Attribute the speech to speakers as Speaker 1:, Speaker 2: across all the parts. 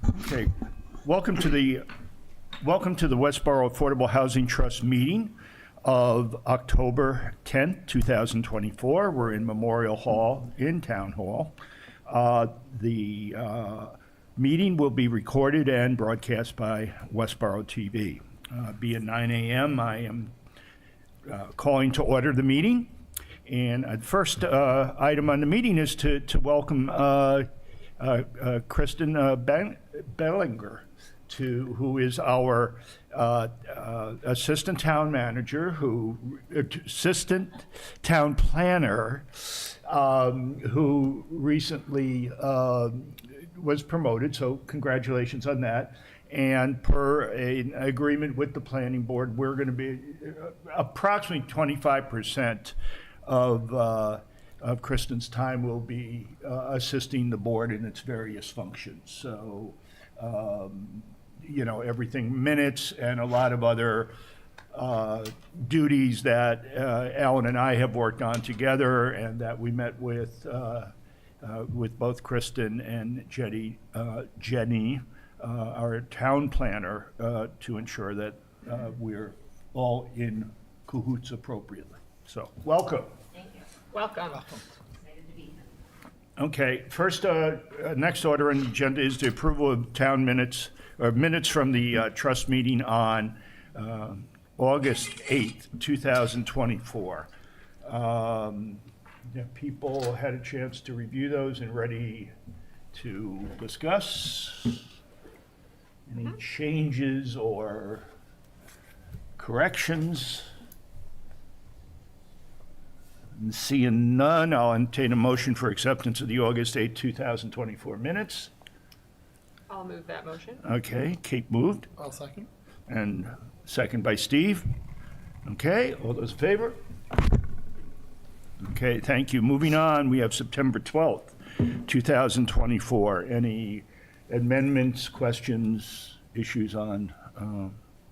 Speaker 1: Okay, welcome to the Westborough Affordable Housing Trust meeting of October 10th, 2024. We're in Memorial Hall, in Town Hall. The meeting will be recorded and broadcast by Westborough TV. Being 9 a.m., I am calling to order the meeting. And the first item on the meeting is to welcome Kristen Bellinger, who is our assistant town manager, assistant town planner, who recently was promoted. So congratulations on that. And per an agreement with the planning board, we're going to be approximately 25% of Kristen's time will be assisting the board in its various functions. So, everything, minutes and a lot of other duties that Alan and I have worked on together, and that we met with both Kristen and Jenny, our town planner, to ensure that we're all in cahoots appropriately. So, welcome.
Speaker 2: Welcome.
Speaker 1: Okay, first, next order on the agenda is the approval of town minutes, or minutes from the trust meeting on August 8th, 2024. People had a chance to review those and ready to discuss. Any changes or corrections? Seeing none, I'll entertain a motion for acceptance of the August 8, 2024 minutes.
Speaker 2: I'll move that motion.
Speaker 1: Okay, Kate moved.
Speaker 3: I'll second.
Speaker 1: And second by Steve. Okay, all those in favor? Okay, thank you. Moving on, we have September 12th, 2024. Any amendments, questions, issues on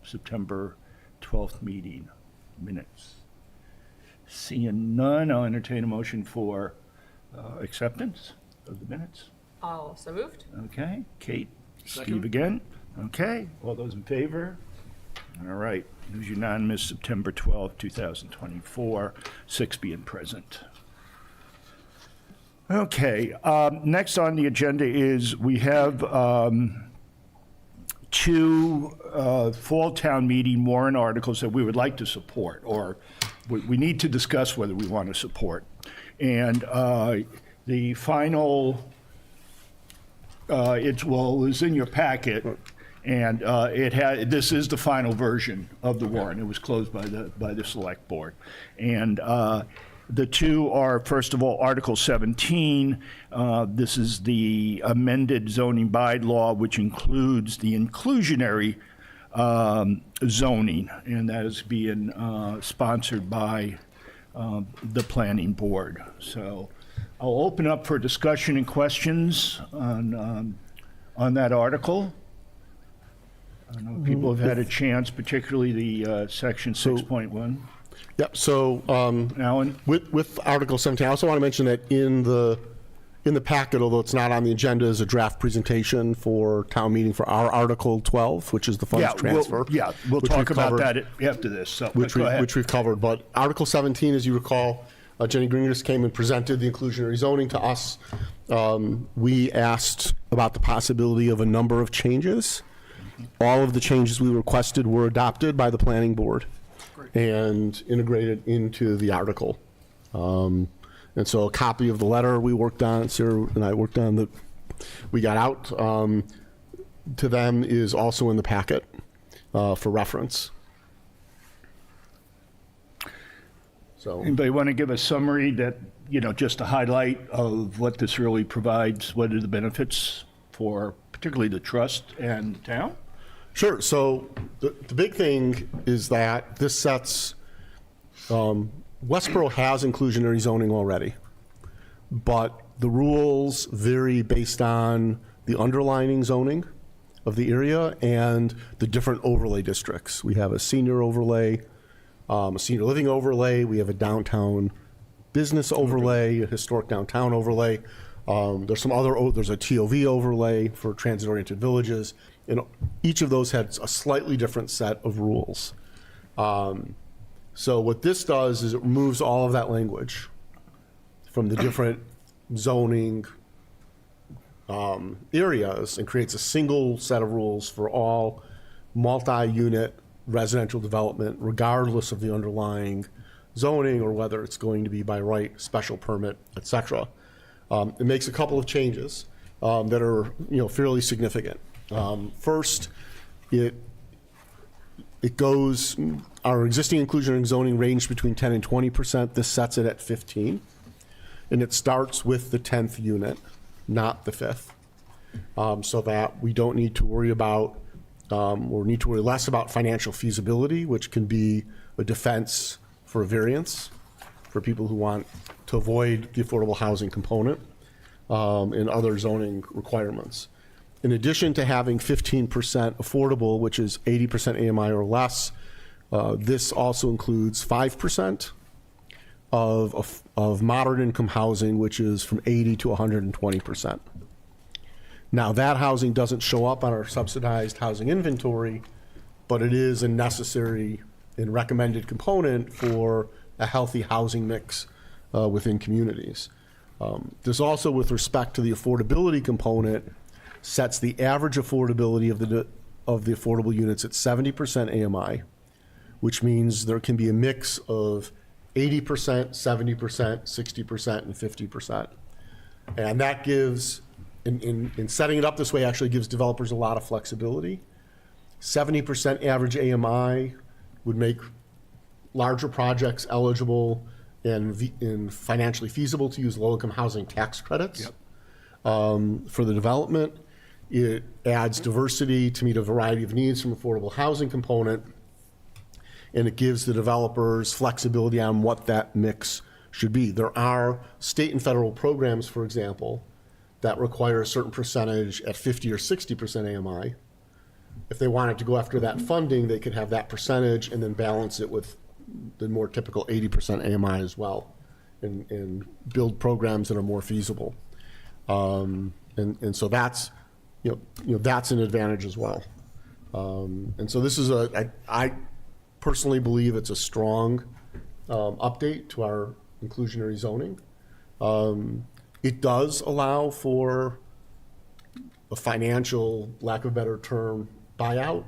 Speaker 1: September 12th meeting minutes? Seeing none, I'll entertain a motion for acceptance of the minutes.
Speaker 2: Also moved.
Speaker 1: Okay, Kate,
Speaker 3: Second.
Speaker 1: Steve again. Okay, all those in favor? All right, it was unanimous, September 12th, 2024, 6 being present. Okay, next on the agenda is we have two fall town meeting warrant articles that we would like to support, or we need to discuss whether we want to support. And the final, it was in your packet, and this is the final version of the warrant. It was closed by the select board. And the two are, first of all, Article 17. This is the amended zoning bylaw, which includes the inclusionary zoning, and that is being sponsored by the planning board. So I'll open up for discussion and questions on that article. I know people have had a chance, particularly the section 6.1.
Speaker 3: Yep, so
Speaker 1: Alan?
Speaker 3: with Article 17, I also want to mention that in the packet, although it's not on the agenda, is a draft presentation for town meeting for our Article 12, which is the funds transfer.
Speaker 1: We'll
Speaker 3: which
Speaker 1: talk
Speaker 3: we've
Speaker 1: about
Speaker 3: covered,
Speaker 1: that after this. So,
Speaker 3: which
Speaker 1: go ahead.
Speaker 3: we've covered. But Article 17, as you recall, Jenny Greenis came and presented the inclusionary zoning to us. We asked about the possibility of a number of changes. All of the changes we requested were adopted by the planning board and integrated into the article. And so a copy of the letter we worked on, Sarah and I worked on, that we got out to them, is also in the packet for reference. So,
Speaker 1: Anybody want to give a summary that, just a highlight of what this really provides? What are the benefits for particularly the trust and the town?
Speaker 3: sure. So the big thing is that this sets, Westborough has inclusionary zoning already, but the rules vary based on the underlining zoning of the area and the different overlay districts. We have a senior overlay, a senior living overlay, we have a downtown business overlay, a historic downtown overlay. There's some other, there's a TOV overlay for transit-oriented villages, and each of those had a slightly different set of rules. So what this does is it removes all of that language from the different zoning areas and creates a single set of rules for all multi-unit residential development, regardless of the underlying zoning or whether it's going to be by right, special permit, et cetera. It makes a couple of changes that are, fairly significant. First, it goes, our existing inclusionary zoning ranged between 10 and 20%. This sets it at 15. And it starts with the 10th unit, not the 5th. So that we don't need to worry about, or need to worry less about financial feasibility, which can be a defense for a variance for people who want to avoid the affordable housing component and other zoning requirements. In addition to having 15% affordable, which is 80% AMI or less, this also includes 5% of moderate income housing, which is from 80 to 120%. Now, that housing doesn't show up on our subsidized housing inventory, but it is a necessary and recommended component for a healthy housing mix within communities. This also, with respect to the affordability component, sets the average affordability of the affordable units at 70% AMI, which means there can be a mix of 80%, 70%, 60%, and 50%. And that gives, in setting it up this way, actually gives developers a lot of flexibility. 70% average AMI would make larger projects eligible and financially feasible to use low-income housing tax credits for the development. It adds diversity to meet a variety of needs from affordable housing component, and it gives the developers flexibility on what that mix should be. There are state and federal programs, for example, that require a certain percentage at 50 or 60% AMI. If they wanted to go after that funding, they could have that percentage and then balance it with the more typical 80% AMI as well, and build programs that are more feasible. And so that's, that's an advantage as well. And so this is I personally believe it's a strong update to our inclusionary zoning. It does allow for a financial, lack of a better term, buyout.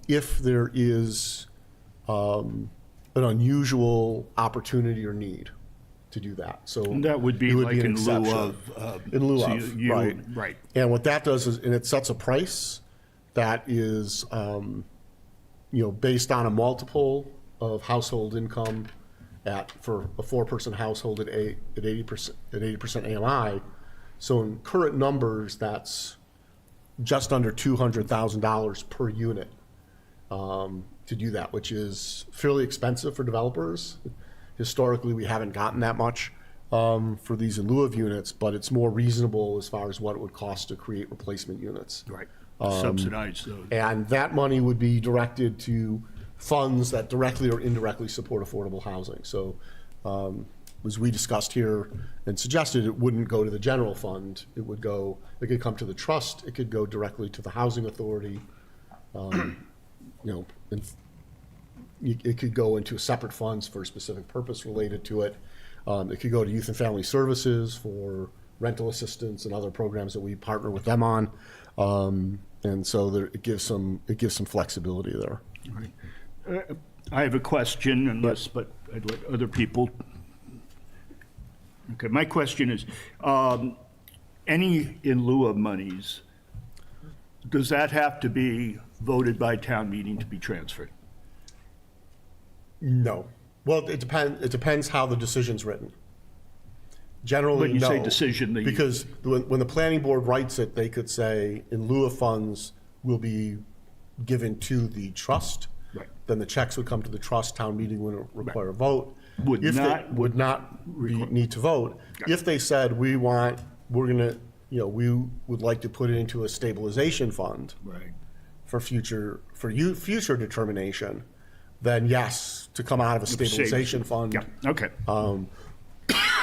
Speaker 3: If there is an unusual opportunity or need to do that. So
Speaker 1: And that would be
Speaker 3: it
Speaker 1: like
Speaker 3: an
Speaker 1: in lieu
Speaker 3: exception.
Speaker 1: of.
Speaker 3: In lieu
Speaker 1: so
Speaker 3: of,
Speaker 1: you-
Speaker 3: right.
Speaker 1: Right.
Speaker 3: And what that does is, and it sets a price that is, based on a multiple of household income for a 4-person household at 80% AMI. So in current numbers, that's just under $200,000 per unit to do that, which is fairly expensive for developers. Historically, we haven't gotten that much for these in lieu of units, but it's more reasonable as far as what it would cost to create replacement units.
Speaker 1: Right. Subsidize those.
Speaker 3: And that money would be directed to funds that directly or indirectly support affordable housing. So as we discussed here and suggested, it wouldn't go to the general fund. It could come to the trust. It could go directly to the housing authority. And it could go into separate funds for a specific purpose related to it. It could go to Youth and Family Services for rental assistance and other programs that we partner with them on. And so it gives some flexibility there.
Speaker 1: Right. I have a question, but I'd let other people. Okay, my question is, any in lieu of monies, does that have to be voted by town meeting to be transferred?
Speaker 3: No. Well, it depends how the decision's written. Generally,
Speaker 1: When you
Speaker 3: no.
Speaker 1: say decision,
Speaker 3: Because when the planning board writes it, they could say, in lieu of funds will be given to the trust.
Speaker 1: Right.
Speaker 3: Then the checks would come to the trust, town meeting would require a vote.
Speaker 1: Would
Speaker 3: Would not need to vote. If they said, we would like to put it into a stabilization fund
Speaker 1: Right.
Speaker 3: for future determination, then yes, to come out of a stabilization fund.
Speaker 1: Yeah, okay.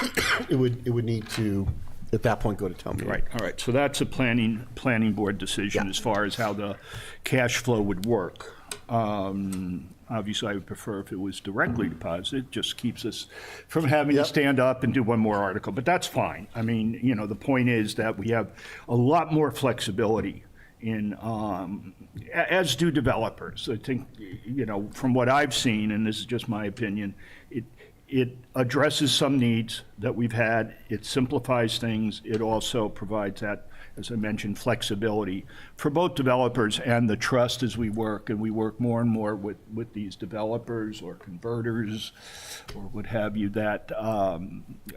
Speaker 3: it would need to, at that point, go to town meeting.
Speaker 1: Right, all right, so that's a planning board decision
Speaker 3: Yeah.
Speaker 1: as far as how the cash flow would work. Obviously, I would prefer if it was directly deposited, just keeps us from having to
Speaker 3: Yep.
Speaker 1: stand up and do one more article, but that's fine. I mean, the point is that we have a lot more flexibility in, as do developers. I think, from what I've seen, and this is just my opinion, it addresses some needs that we've had, it simplifies things, it also provides that, as I mentioned, flexibility for both developers and the trust as we work, and we work more and more with these developers or converters or what have you, that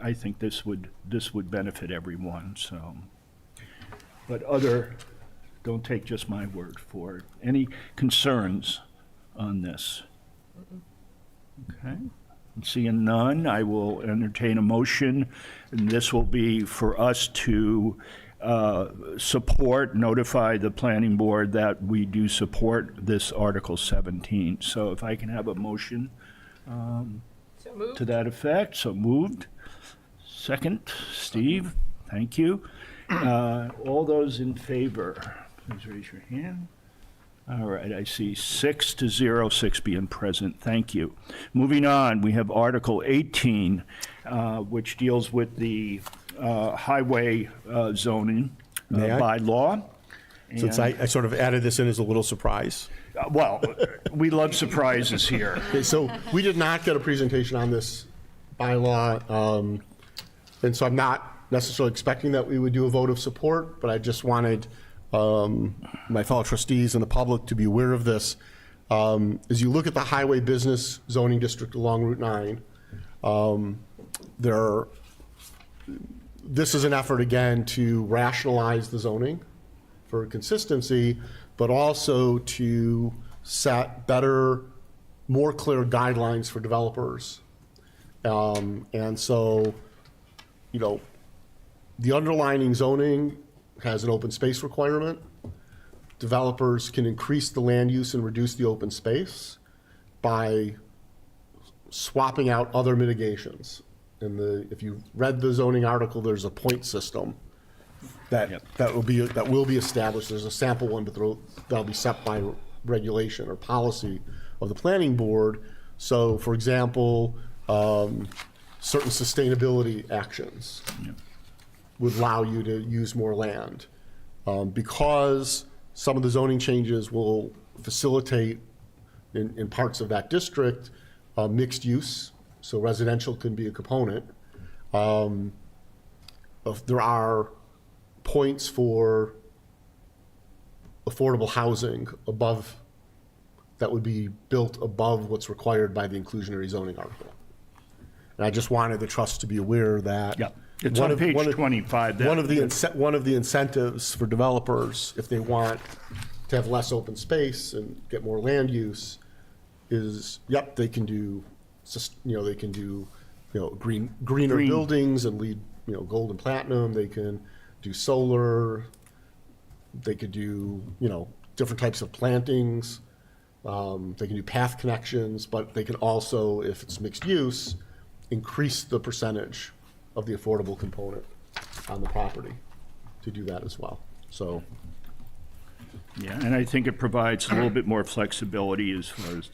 Speaker 1: I think this would benefit everyone, so. But don't take just my word for it. Any concerns on this? Okay. Seeing none, I will entertain a motion, and this will be for us to notify the planning board that we do support this Article 17. So if I can have a motion
Speaker 2: So moved.
Speaker 1: to that effect, so moved. Second, Steve, thank you. All those in favor, please raise your hand. All right, I see 6-0, 6 being present. Thank you. Moving on, we have Article 18, which deals with the highway zoning
Speaker 3: May I?
Speaker 1: bylaw.
Speaker 3: Since I sort of added this in as a little surprise.
Speaker 1: Well, we love surprises here.
Speaker 3: Okay, so we did not get a presentation on this bylaw, and so I'm not necessarily expecting that we would do a vote of support, but I just wanted my fellow trustees and the public to be aware of this. As you look at the highway business zoning district along Route 9, this is an effort, again, to rationalize the zoning for consistency, but also to set better, more clear guidelines for developers. And so, the underlining zoning has an open space requirement. Developers can increase the land use and reduce the open space by swapping out other mitigations. If you read the zoning article, there's a point system that will be established. There's a sample one, but that'll be set by regulation or policy of the planning board. So, for example, certain sustainability actions would allow you to use more land. Because some of the zoning changes will facilitate in parts of that district mixed use, so residential can be a component. There are points for affordable housing that would be built above what's required by the inclusionary zoning article. And I just wanted the trust to be aware that
Speaker 1: Yeah. It's on page 25.
Speaker 3: one of the incentives for developers, if they want to have less open space and get more land use, is they can do greener
Speaker 1: Green.
Speaker 3: buildings and lead gold and platinum. They can do solar. They could do different types of plantings. They can do path connections, but they can also, if it's mixed use, increase the percentage of the affordable component on the property to do that as well. So,
Speaker 1: Yeah, and I think it provides a little bit more flexibility as far as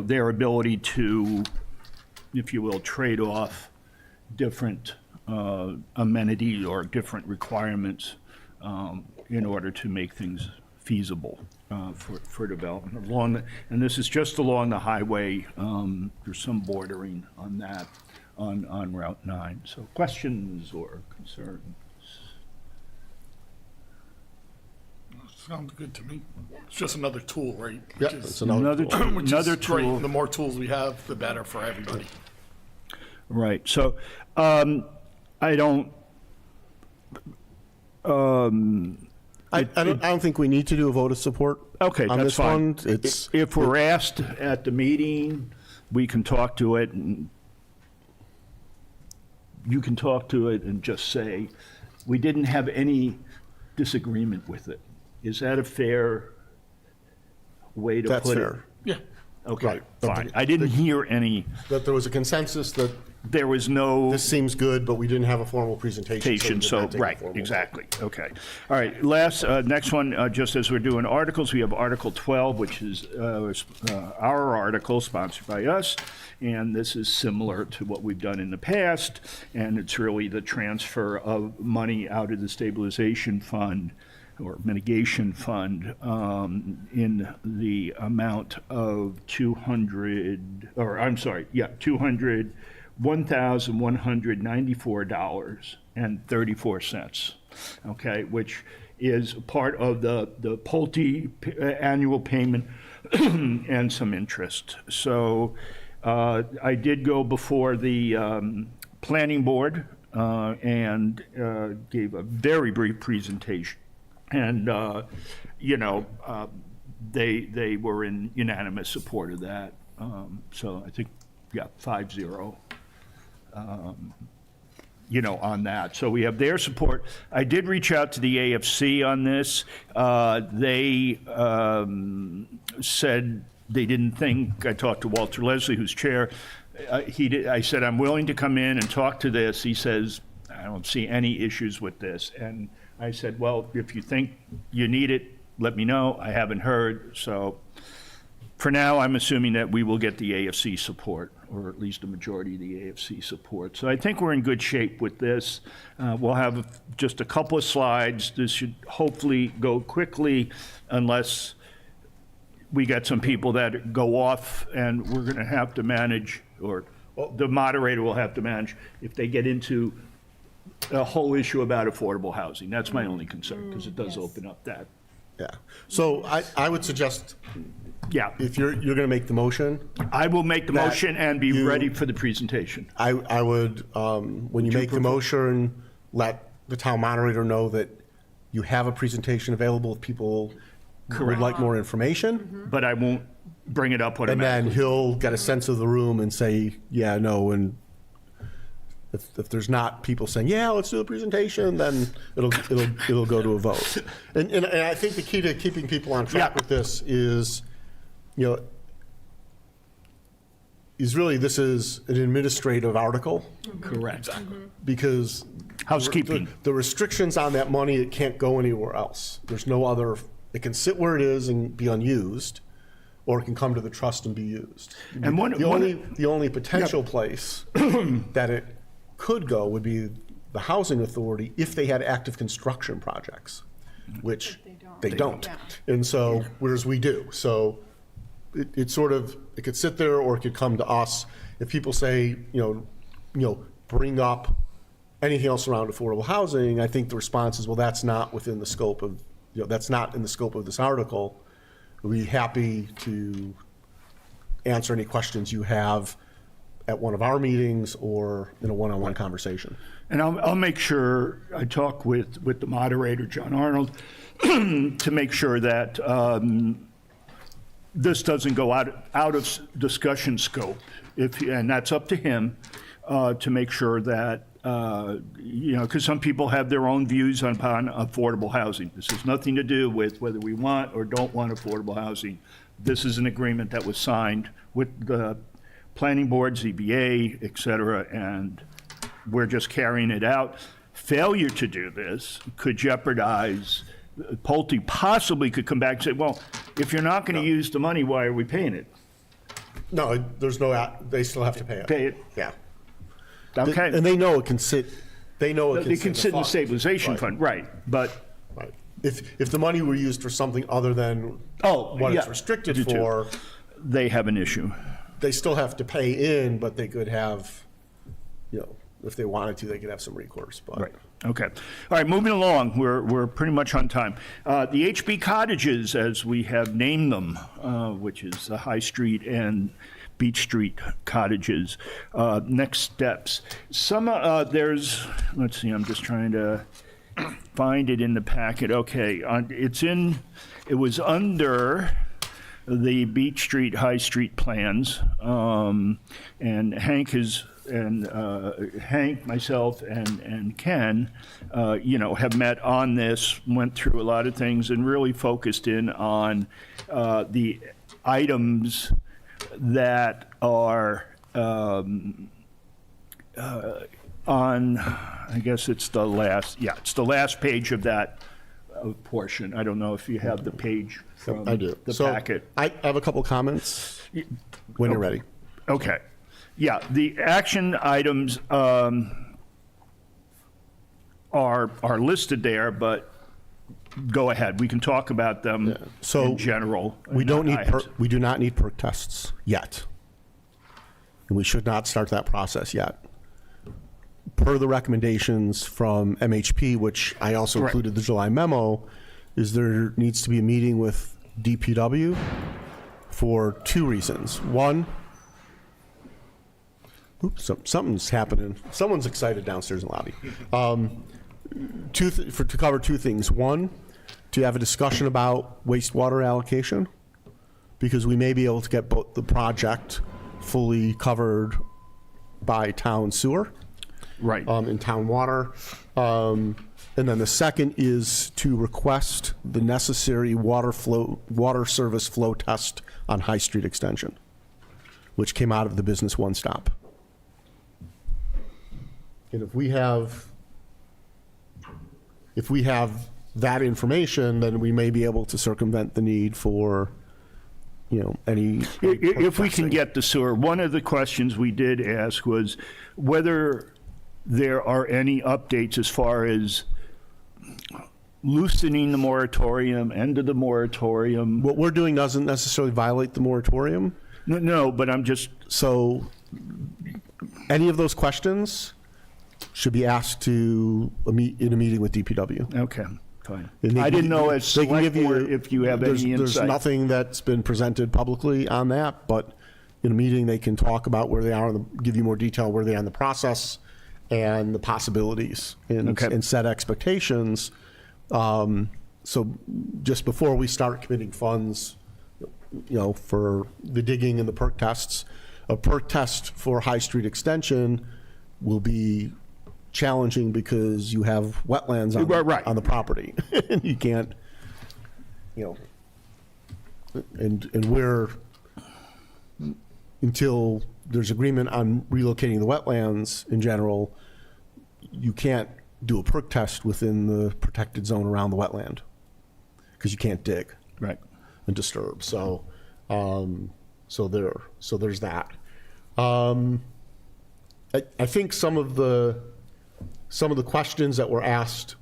Speaker 1: their ability to, if you will, trade off different amenities or different requirements in order to make things feasible for development. And this is just along the highway. There's some bordering on that on Route 9. So questions or concerns?
Speaker 4: Sounds good to me. It's just another tool, right?
Speaker 3: yeah,
Speaker 4: Which is-
Speaker 3: it's another tool.
Speaker 4: which is
Speaker 1: Another
Speaker 4: great.
Speaker 1: tool.
Speaker 4: The more tools we have, the better for everybody.
Speaker 1: Right, so I don't,
Speaker 3: I don't think we need to do a vote of support.
Speaker 1: okay,
Speaker 3: on
Speaker 1: that's
Speaker 3: this
Speaker 1: fine.
Speaker 3: one. It's
Speaker 1: If we're asked at the meeting, we can talk to it, and you can talk to it and just say, we didn't have any disagreement with it. Is that a fair way to
Speaker 3: that's
Speaker 1: put it?
Speaker 3: fair.
Speaker 4: Yeah.
Speaker 1: Okay,
Speaker 3: Right.
Speaker 1: fine. I didn't hear any,
Speaker 3: That there was a consensus that
Speaker 1: there was no
Speaker 3: This seems good, but we didn't have a formal presentation.
Speaker 1: so,
Speaker 3: we did not take a
Speaker 1: right,
Speaker 3: formal vote.
Speaker 1: exactly, okay. All right, next one, just as we're doing articles, we have Article 12, which is our article sponsored by us, and this is similar to what we've done in the past, and it's really the transfer of money out of the stabilization fund or mitigation fund in the amount of $1,194.34, okay, which is part of the Pulte annual payment and some interest. So I did go before the planning board and gave a very brief presentation. And, they were in unanimous support of that. So I think, 5-0, on that. So we have their support. I did reach out to the AFC on this. They said they didn't think, I talked to Walter Leslie, who's chair. I said, I'm willing to come in and talk to this. He says, I don't see any issues with this. And I said, well, if you think you need it, let me know. I haven't heard. So for now, I'm assuming that we will get the AFC support, or at least a majority of the AFC support. So I think we're in good shape with this. We'll have just a couple of slides. This should hopefully go quickly unless we got some people that go off and we're going to have to manage, or the moderator will have to manage if they get into a whole issue about affordable housing. That's my only concern, because it does open up that.
Speaker 3: Yeah. So I would suggest,
Speaker 1: Yeah,
Speaker 3: if you're going to make the motion,
Speaker 1: I will make the
Speaker 3: that
Speaker 1: motion and be
Speaker 3: you-
Speaker 1: ready for the presentation.
Speaker 3: I would, when you make the motion, let the town moderator know that you have a presentation available if people would like more information.
Speaker 1: But I won't bring it up
Speaker 3: And
Speaker 1: automatically.
Speaker 3: then he'll get a sense of the room and say, yeah, no, and if there's not people saying, yeah, let's do the presentation, then it'll go to a vote. And I think the key to keeping people on track
Speaker 1: Yeah.
Speaker 3: with this is, really this is an administrative article,
Speaker 1: Correct.
Speaker 3: because
Speaker 1: Housekeeping.
Speaker 3: the restrictions on that money, it can't go anywhere else. There's no other, it can sit where it is and be unused, or it can come to the trust and be used.
Speaker 1: And
Speaker 3: The only potential place that it could go would be the housing authority if they had active construction projects, which they don't. And so, whereas we do. So it sort of, it could sit there or it could come to us. If people say, bring up anything else around affordable housing, I think the response is, well, that's not within the scope of, that's not in the scope of this article. We'd be happy to answer any questions you have at one of our meetings or in a one-on-one conversation.
Speaker 1: And I'll make sure I talk with the moderator, John Arnold, to make sure that this doesn't go out of discussion scope. And that's up to him to make sure that, because some people have their own views on affordable housing. This has nothing to do with whether we want or don't want affordable housing. This is an agreement that was signed with the planning board, ZBA, et cetera, and we're just carrying it out. Failure to do this could jeopardize, Pulte possibly could come back and say, well, if you're not going to use the money, why are we paying it?
Speaker 3: No, there's no, they still have to pay it.
Speaker 1: Pay it.
Speaker 3: Yeah.
Speaker 1: Okay.
Speaker 3: And they know it can sit, they know it
Speaker 1: They can sit in the
Speaker 3: fund.
Speaker 1: stabilization
Speaker 3: Right.
Speaker 1: fund, right, but,
Speaker 3: Right. If the money were used for something other than
Speaker 1: Oh,
Speaker 3: what it's
Speaker 1: yeah,
Speaker 3: restricted
Speaker 1: I do too.
Speaker 3: for,
Speaker 1: they have an issue.
Speaker 3: they still have to pay in, but they could have, if they wanted to, they could have some recourse. But
Speaker 1: Right, okay. All right, moving along, we're pretty much on time. The HB cottages, as we have named them, which is the High Street and Beach Street cottages. Next steps. Let's see, I'm just trying to find it in the packet. Okay, it was under the Beach Street, High Street plans, and Hank, myself, and Ken, have met on this, went through a lot of things, and really focused in on the items that are on, I guess it's the last, it's the last page of that portion. I don't know if you have the page from
Speaker 3: I do.
Speaker 1: the
Speaker 3: So
Speaker 1: packet.
Speaker 3: I have a couple comments when you're ready.
Speaker 1: Okay. Yeah, the action items are listed there, but go ahead. We can talk about them
Speaker 3: So
Speaker 1: in general.
Speaker 3: We don't need
Speaker 1: items.
Speaker 3: we do not need perk tests yet. And we should not start that process yet. Per the recommendations from MHP, which I also
Speaker 1: Right.
Speaker 3: included the July memo, is there needs to be a meeting with DPW for two reasons. One, something's happening. Someone's excited downstairs in the lobby. To cover two things. One, to have a discussion about wastewater allocation, because we may be able to get both the project fully covered by town sewer.
Speaker 1: Right.
Speaker 3: In town water. And then the second is to request the necessary water service flow test on High Street Extension, which came out of the business one stop. And if we have that information, then we may be able to circumvent the need for, any.
Speaker 1: If we can get the sewer, one of the questions we did ask was whether there are any updates as far as loosening the moratorium, end of the moratorium.
Speaker 3: What we're doing doesn't necessarily violate the moratorium.
Speaker 1: No, but I'm just,
Speaker 3: So any of those questions should be asked in a meeting with DPW.
Speaker 1: okay, fine.
Speaker 3: And they
Speaker 1: I
Speaker 3: can
Speaker 1: didn't know
Speaker 3: give-
Speaker 1: as
Speaker 3: they can
Speaker 1: select
Speaker 3: give
Speaker 1: board if you have any insight.
Speaker 3: There's nothing that's been presented publicly on that, but in a meeting, they can talk about where they are, give you more detail where they are in the process and the possibilities and
Speaker 1: Okay.
Speaker 3: set expectations. So just before we start committing funds, for the digging and the perk tests, a perk test for High Street Extension will be challenging because you have wetlands
Speaker 1: Right.
Speaker 3: on the property. And you can't, and we're, until there's agreement on relocating the wetlands in general, you can't do a perk test within the protected zone around the wetland because you can't dig
Speaker 1: Right.
Speaker 3: and disturb. So there's that. I think some of the questions that were asked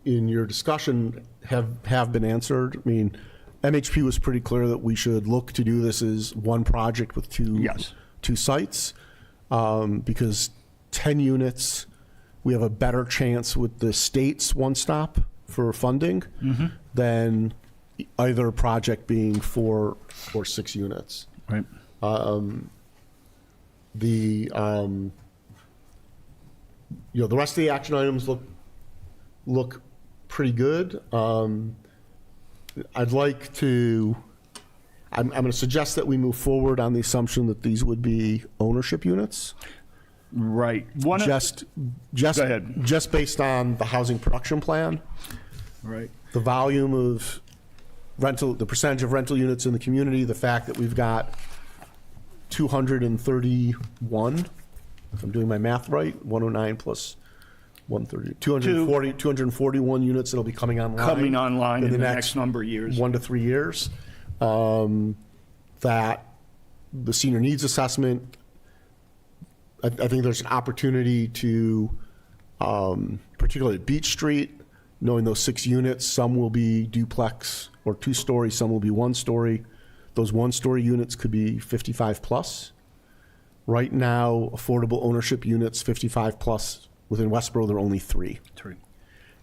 Speaker 3: in your discussion have been answered. I mean, MHP was pretty clear that we should look to do this as one project with two sites, because 10 units, we have a better chance with the state's one stop for funding than either project being 4 or 6 units.
Speaker 1: Right.
Speaker 3: The rest of the action items look pretty good. I'm going to suggest that we move forward on the assumption that these would be ownership units.
Speaker 1: Right.
Speaker 3: Just
Speaker 1: Go ahead.
Speaker 3: just based on the housing production plan,
Speaker 1: Right.
Speaker 3: the volume of rental, the percentage of rental units in the community, the fact that we've got 231, if I'm doing my math right, 109 plus 130, 241 units that'll be coming online
Speaker 1: in the next number of years.
Speaker 3: 1 to 3 years. That the senior needs assessment, I think there's an opportunity to, particularly at Beach Street, knowing those 6 units, some will be duplex or 2-story, some will be 1-story. Those 1-story units could be 55 plus. Right now, affordable ownership units, 55 plus, within Westborough, there are only 3.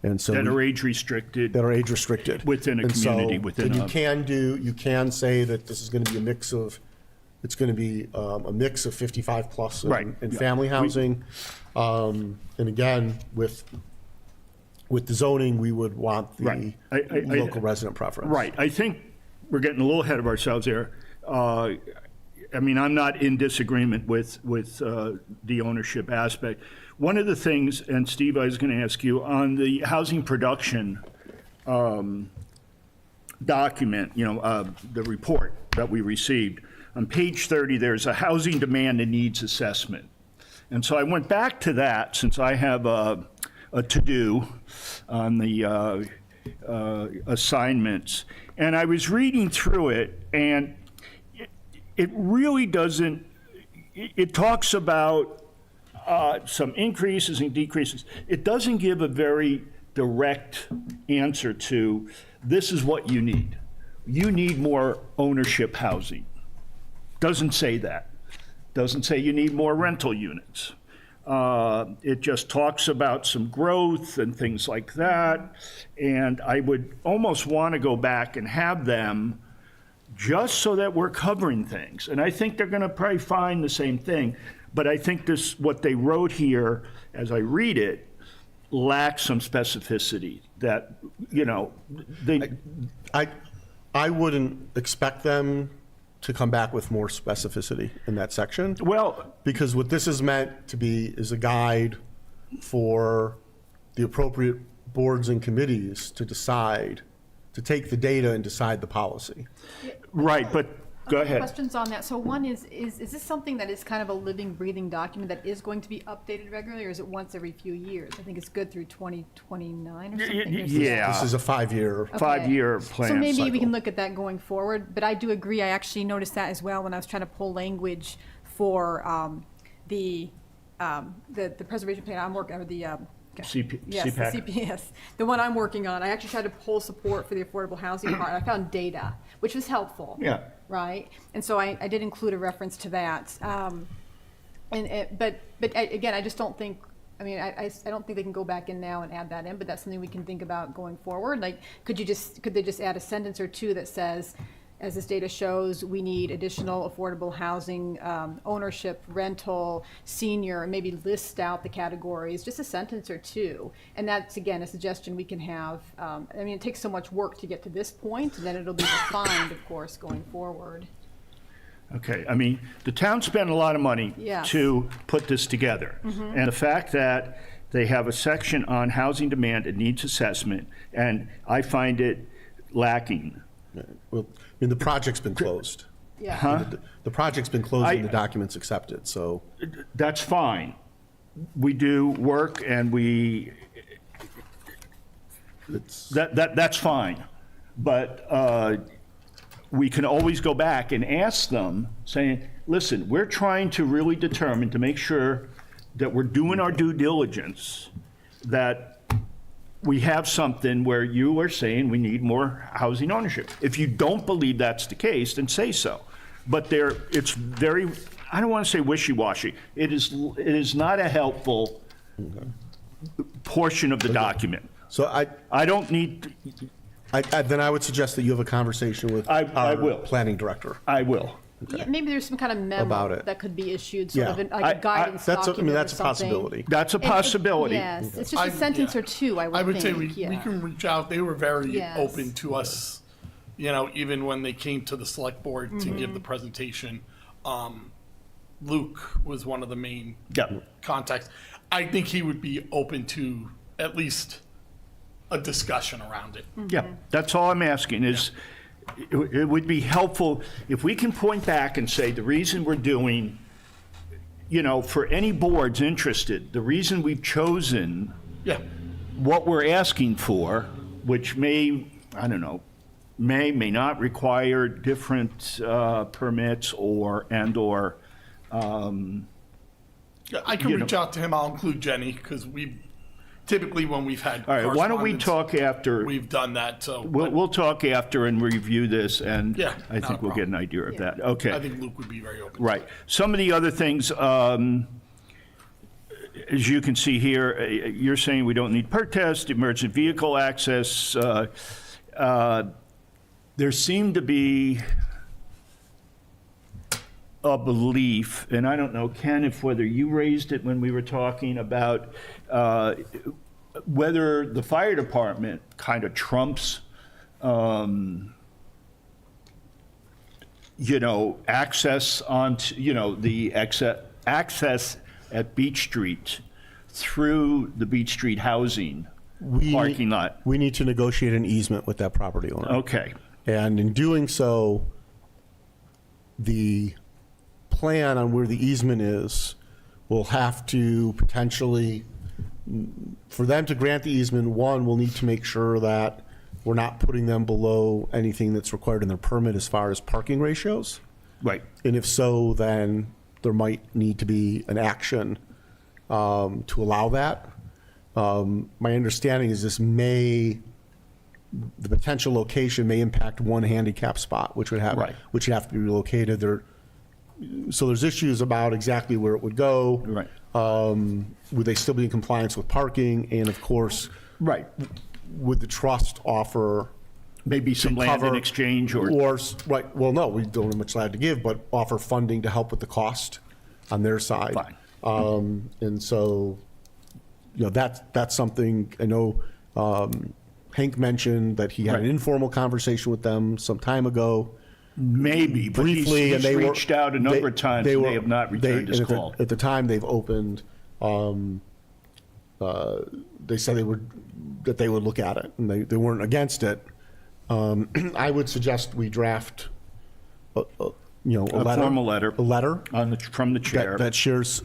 Speaker 3: And so
Speaker 1: That are age restricted.
Speaker 3: that are age restricted
Speaker 1: Within a
Speaker 3: And so-
Speaker 1: community, within
Speaker 3: and
Speaker 1: a-
Speaker 3: you can say that this is going to be a mix of 55 plus
Speaker 1: Right.
Speaker 3: and
Speaker 1: Yeah.
Speaker 3: family housing. And again, with the zoning, we would want the
Speaker 1: Right.
Speaker 3: local resident preference.
Speaker 1: Right. I think we're getting a little ahead of ourselves there. I mean, I'm not in disagreement with the ownership aspect. One of the things, and Steve, I was going to ask you, on the housing production document, the report that we received, on page 30, there's a housing demand and needs assessment. And so I went back to that since I have a to-do on the assignments. And I was reading through it, and it really doesn't, it talks about some increases and decreases. It doesn't give a very direct answer to, this is what you need. You need more ownership housing. Doesn't say that. Doesn't say you need more rental units. It just talks about some growth and things like that. And I would almost want to go back and have them just so that we're covering things. And I think they're going to probably find the same thing. But I think this, what they wrote here, as I read it, lacks some specificity that, you know, they.
Speaker 3: I wouldn't expect them to come back with more specificity in that section.
Speaker 1: Well,
Speaker 3: Because what this is meant to be is a guide for the appropriate boards and committees to decide, to take the data and decide the policy.
Speaker 1: right, but go ahead.
Speaker 2: Questions on that. So one is this something that is kind of a living, breathing document that is going to be updated regularly, or is it once every few years? I think it's good through 2029 or something.
Speaker 1: Yeah.
Speaker 3: This is a 5-year.
Speaker 2: Okay.
Speaker 1: 5-year plan
Speaker 2: So maybe we
Speaker 1: cycle.
Speaker 2: can look at that going forward, but I do agree, I actually noticed that as well when I was trying to pull language for the preservation plan I'm working, or the, yes, the
Speaker 1: CPAC.
Speaker 2: CPS, the one I'm working on. I actually tried to pull support for the affordable housing part. I found data, which was helpful.
Speaker 1: Yeah.
Speaker 2: Right? And so I did include a reference to that. But again, I just don't think, I mean, I don't think they can go back in now and add that in, but that's something we can think about going forward. Like, could they just add a sentence or two that says, as this data shows, we need additional affordable housing, ownership, rental, senior, and maybe list out the categories, just a sentence or two. And that's, again, a suggestion we can have. I mean, it takes so much work to get to this point, and then it'll be refined, of course, going forward.
Speaker 1: Okay, I mean, the town spent a lot of money
Speaker 2: Yes.
Speaker 1: to put this together. And the fact that they have a section on housing demand and needs assessment, and I find it lacking.
Speaker 3: Well, I mean, the project's been closed.
Speaker 2: Yeah.
Speaker 1: Huh?
Speaker 3: The project's been closed and the document's accepted, so.
Speaker 1: That's fine. We do work and that's fine. But we can always go back and ask them, saying, listen, we're trying to really determine to make sure that we're doing our due diligence, that we have something where you are saying we need more housing ownership. If you don't believe that's the case, then say so. But it's very, I don't want to say wishy-washy. It is not a helpful portion of the document.
Speaker 3: So
Speaker 1: I don't need,
Speaker 3: then I would suggest that you have a conversation with
Speaker 1: I
Speaker 3: our
Speaker 1: will.
Speaker 3: planning director.
Speaker 1: I will.
Speaker 2: Yeah, maybe there's some kind of memo
Speaker 3: About it.
Speaker 2: that could be issued, sort
Speaker 3: Yeah.
Speaker 2: of like a guidance
Speaker 3: That's, I
Speaker 2: document
Speaker 3: mean,
Speaker 2: or
Speaker 3: that's a
Speaker 2: something.
Speaker 3: possibility.
Speaker 1: That's a possibility.
Speaker 2: Yes, it's just a sentence or two, I would think.
Speaker 4: say we
Speaker 2: yeah.
Speaker 4: can reach out. They were very
Speaker 2: Yes.
Speaker 4: open to us, you know, even when they came to the select board to
Speaker 2: Mm-hmm.
Speaker 4: give the presentation. Luke was one of the main
Speaker 1: Yeah.
Speaker 4: contacts. I think he would be open to at least a discussion around it.
Speaker 1: Yeah, that's all I'm asking is, it would be helpful if we can point back and say, the reason we're doing, you know, for any boards interested, the reason we've chosen
Speaker 4: Yeah.
Speaker 1: what we're asking for, which may, I don't know, may not require different permits or.
Speaker 4: Yeah, I can
Speaker 1: You
Speaker 4: reach out to him. I'll include Jenny because we typically when we've had
Speaker 1: All right, why don't we
Speaker 4: correspondence,
Speaker 1: talk after,
Speaker 4: We've done that. So
Speaker 1: we'll talk after and review this, and
Speaker 4: Yeah,
Speaker 1: I
Speaker 4: not
Speaker 1: think
Speaker 4: a
Speaker 1: we'll get an
Speaker 4: problem.
Speaker 1: idea of
Speaker 2: Yeah.
Speaker 1: that. Okay.
Speaker 4: I think Luke would be very open.
Speaker 1: Right. Some of the other things, as you can see here, you're saying we don't need perk test, emergent vehicle access. There seemed to be a belief, and I don't know, Ken, if whether you raised it when we were talking about whether the fire department kind of trumps access onto, the access at Beach Street through the Beach Street housing parking lot.
Speaker 3: We need to negotiate an easement with that property owner.
Speaker 1: Okay.
Speaker 3: And in doing so, the plan on where the easement is will have to potentially, for them to grant the easement, one, we'll need to make sure that we're not putting them below anything that's required in their permit as far as parking ratios.
Speaker 1: Right.
Speaker 3: And if so, then there might need to be an action to allow that. My understanding is the potential location may impact one handicap spot, which would have,
Speaker 1: Right.
Speaker 3: which would have to be relocated. So there's issues about exactly where it would go.
Speaker 1: Right.
Speaker 3: Would they still be in compliance with parking? And of course,
Speaker 1: Right.
Speaker 3: would the trust offer
Speaker 1: Maybe some land in
Speaker 3: cover-
Speaker 1: exchange or,
Speaker 3: right, well, no, we don't have much land to give, but offer funding to help with the cost on their side.
Speaker 1: Fine.
Speaker 3: And so, that's something, I know Hank mentioned that he had an
Speaker 1: Right.
Speaker 3: informal conversation with them some time ago.
Speaker 1: maybe, but
Speaker 3: Briefly,
Speaker 1: he's
Speaker 3: and they
Speaker 1: reached out a number of times and they have not returned his
Speaker 3: and
Speaker 1: call.
Speaker 3: At the time, they've opened, they said that they would look at it, and they weren't against it. I would suggest we draft a letter.
Speaker 1: Formal letter.
Speaker 3: A letter
Speaker 1: From the chair.
Speaker 3: that shares,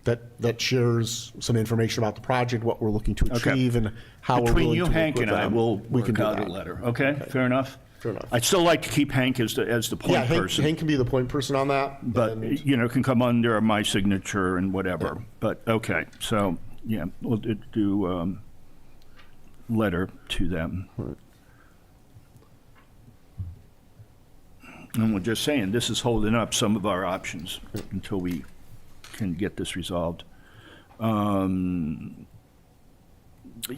Speaker 3: that shares some information about the project, what we're looking to
Speaker 1: Okay.
Speaker 3: achieve, and how we're
Speaker 1: Between
Speaker 3: willing
Speaker 1: you,
Speaker 3: to work
Speaker 1: Hank,
Speaker 3: with
Speaker 1: and I
Speaker 3: them.
Speaker 1: will
Speaker 3: We can
Speaker 1: work
Speaker 3: do
Speaker 1: out a
Speaker 3: that.
Speaker 1: letter. Okay, fair enough?
Speaker 3: Fair enough.
Speaker 1: I'd still like to keep Hank as the
Speaker 3: Yeah,
Speaker 1: point person.
Speaker 3: Hank can be the point person on that.
Speaker 1: But,
Speaker 3: and-
Speaker 1: can come under my signature and whatever. But, okay, so, yeah, we'll do letter to them. And we're just saying, this is holding up some of our options until we can get this resolved.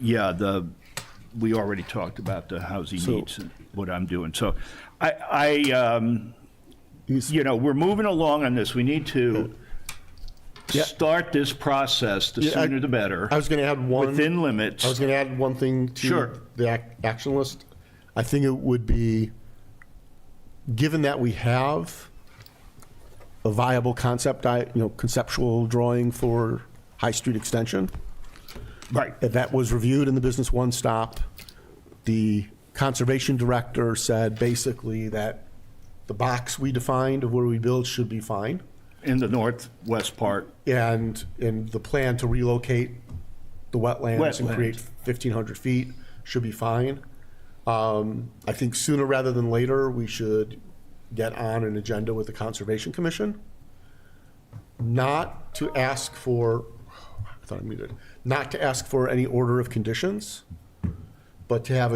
Speaker 1: Yeah, we already talked about the housing
Speaker 3: So-
Speaker 1: needs and what I'm doing. So we're moving along on this. We need to
Speaker 3: Yeah.
Speaker 1: start this process, the
Speaker 3: Yeah,
Speaker 1: sooner the better,
Speaker 3: I was going to add one.
Speaker 1: within limits.
Speaker 3: I was going to add one thing to
Speaker 1: Sure.
Speaker 3: the action list. I think it would be, given that we have a viable conceptual drawing for High Street extension,
Speaker 1: Right.
Speaker 3: if that was reviewed in the Business One Stop, the conservation director said basically that the box we defined of where we build should be fine.
Speaker 1: In the northwest part.
Speaker 3: And the plan to relocate the wetlands and
Speaker 1: Wetlands.
Speaker 3: create 1,500 feet should be fine. I think sooner rather than later, we should get on an agenda with the Conservation Commission. Not to ask for, I thought I muted, not to ask for any order of conditions, but to have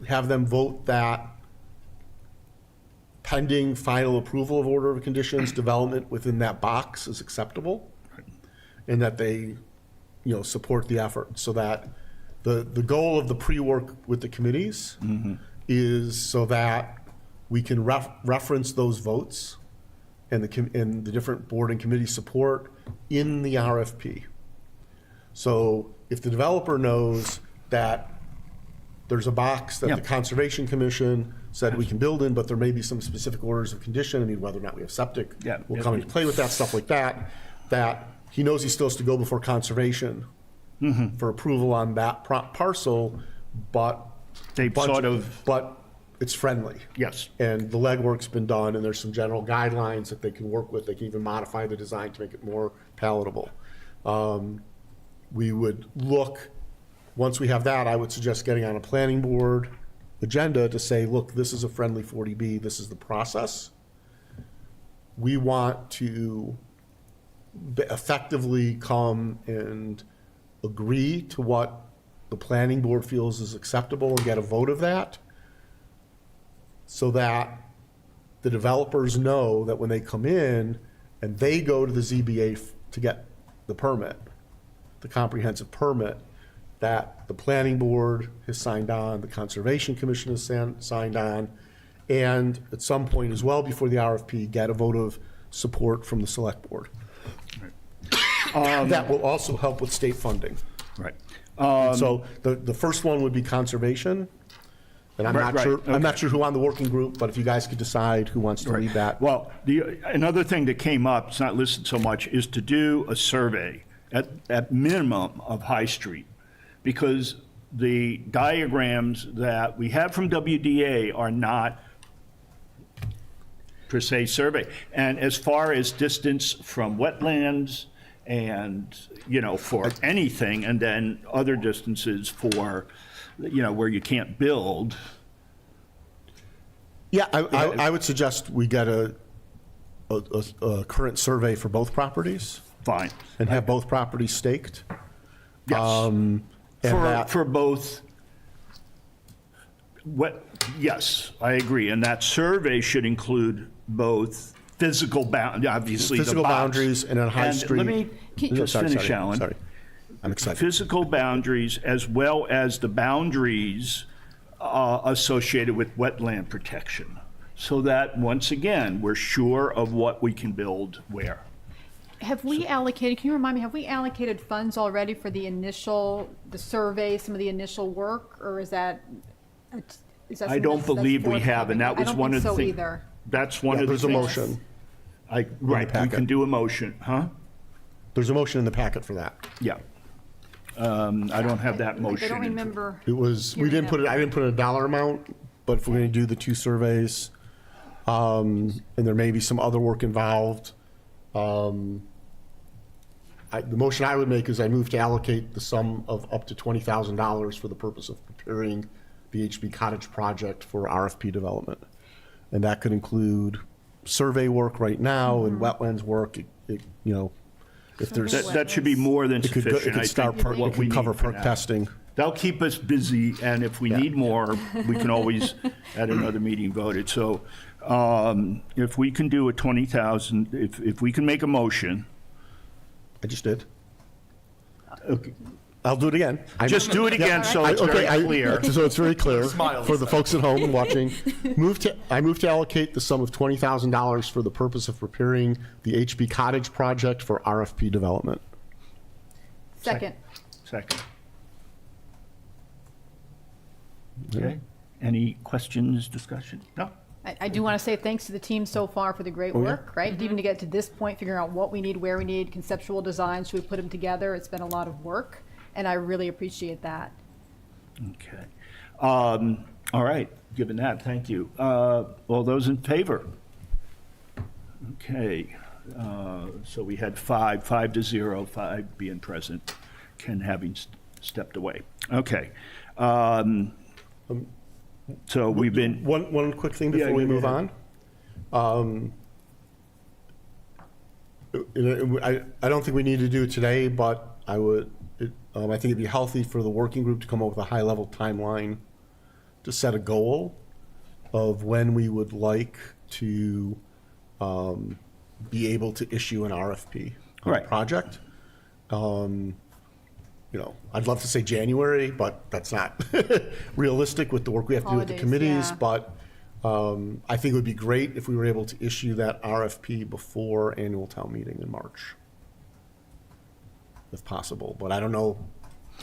Speaker 3: have them vote that pending final approval of order of conditions, development within that box is acceptable, and that they, support the effort, so that the goal of the pre-work with the committees is so that we can reference those votes and the different board and committee support in the RFP. So if the developer knows that there's a box that
Speaker 1: Yeah.
Speaker 3: the Conservation Commission said we can build in, but there may be some specific orders of condition, whether or not we have septic
Speaker 1: Yeah.
Speaker 3: will come into play with that, stuff like that, that he knows he's supposed to go before Conservation for approval on that parcel, but.
Speaker 1: They've sort of-
Speaker 3: But it's friendly.
Speaker 1: Yes.
Speaker 3: And the legwork's been done, and there's some general guidelines that they can work with. They can even modify the design to make it more palatable. We would look, once we have that, I would suggest getting on a planning board agenda to say, look, this is a friendly 40B, this is the process. We want to effectively come and agree to what the planning board feels is acceptable and get a vote of that, so that the developers know that when they come in and they go to the ZBA to get the permit, the comprehensive permit, that the planning board has signed on, the Conservation Commission has signed on, and at some point as well before the RFP, get a vote of support from the select board. That will also help with state funding.
Speaker 1: Right.
Speaker 3: So the first one would be conservation, and I'm
Speaker 1: Right,
Speaker 3: not sure,
Speaker 1: right,
Speaker 3: I'm not
Speaker 1: okay.
Speaker 3: sure who on the working group, but if you guys could decide who wants to lead that.
Speaker 1: Well, another thing that came up, it's not listed so much, is to do a survey at minimum of High Street, because the diagrams that we have from WDA are not per se survey. And as far as distance from wetlands and, for anything, and then other distances for, where you can't build.
Speaker 3: Yeah, I would suggest we get a current survey for both properties
Speaker 1: Fine.
Speaker 3: and have both properties staked.
Speaker 1: Yes.
Speaker 3: And that-
Speaker 1: For both, yes, I agree. And that survey should include both physical obviously the
Speaker 3: Physical
Speaker 1: box.
Speaker 3: boundaries and on High
Speaker 1: And
Speaker 3: Street.
Speaker 1: let me just finish,
Speaker 3: sorry,
Speaker 1: Alan.
Speaker 3: Sorry, I'm excited.
Speaker 1: Physical boundaries as well as the boundaries associated with wetland protection. So that, once again, we're sure of what we can build where.
Speaker 2: Have we allocated, can you remind me, have we allocated funds already for the survey, some of the initial work, or is that
Speaker 1: I
Speaker 2: something
Speaker 1: don't
Speaker 2: that's
Speaker 1: believe we have,
Speaker 2: forthcoming?
Speaker 1: and that was one of the
Speaker 2: I don't
Speaker 1: things.
Speaker 2: think so either.
Speaker 1: That's one
Speaker 3: Yeah,
Speaker 1: of the
Speaker 3: there's a
Speaker 1: things.
Speaker 3: motion.
Speaker 1: Right, we
Speaker 3: packet.
Speaker 1: can do a motion, huh?
Speaker 3: There's a motion in the packet for that.
Speaker 1: Yeah. I don't have that motion.
Speaker 2: I don't
Speaker 1: in-
Speaker 2: remember.
Speaker 3: It was, we
Speaker 2: Hearing
Speaker 3: didn't put
Speaker 2: that.
Speaker 3: it, I didn't put a dollar amount, but if we're going to do the two surveys, and there may be some other work involved, the motion I would make is I move to allocate the sum of up to $20,000 for the purpose of preparing the HB Cottage project for RFP development. And that could include survey work right now and wetlands work, if there's,
Speaker 1: That should be more than
Speaker 3: it could,
Speaker 1: sufficient.
Speaker 3: it
Speaker 1: I
Speaker 3: could start,
Speaker 1: think,
Speaker 3: perk-
Speaker 1: what
Speaker 3: it
Speaker 1: we
Speaker 3: could cover
Speaker 1: need for
Speaker 3: perk
Speaker 1: now.
Speaker 3: testing.
Speaker 1: That'll keep us busy, and if we need more, we can always, at another meeting, vote it. So if we can do a 20,000, if we can make a motion,
Speaker 3: I just did.
Speaker 1: okay,
Speaker 3: I'll do it again.
Speaker 1: just do it again so it's
Speaker 3: Okay,
Speaker 1: very clear.
Speaker 3: So it's very clear
Speaker 4: Smile
Speaker 3: for the
Speaker 4: this
Speaker 3: folks at home watching. I move to allocate the sum of $20,000 for the purpose of preparing the HB Cottage project for RFP development.
Speaker 2: Second.
Speaker 1: Second. Okay. Any questions, discussion? No?
Speaker 2: I do want to say thanks to the team so far for the great work, right? Even to get to this point, figuring out what we need, where we need, conceptual design, should we put them together? It's been a lot of work, and I really appreciate that.
Speaker 1: Okay. All right, given that, thank you. All those in favor? Okay, so we had 5-0, 5 being present, Ken having stepped away. Okay. So we've been,
Speaker 3: One quick thing
Speaker 1: Yeah,
Speaker 3: before we
Speaker 1: go
Speaker 3: move
Speaker 1: ahead.
Speaker 3: on. I don't think we need to do it today, but I think it'd be healthy for the working group to come up with a high-level timeline to set a goal of when we would like to be able to issue an RFP on
Speaker 1: Right.
Speaker 3: the project. I'd love to say January, but that's not realistic with the work we have to do with the
Speaker 2: Holidays,
Speaker 3: committees.
Speaker 2: yeah.
Speaker 3: But I think it would be great if we were able to issue that RFP before annual town meeting in March, if possible. But I don't know.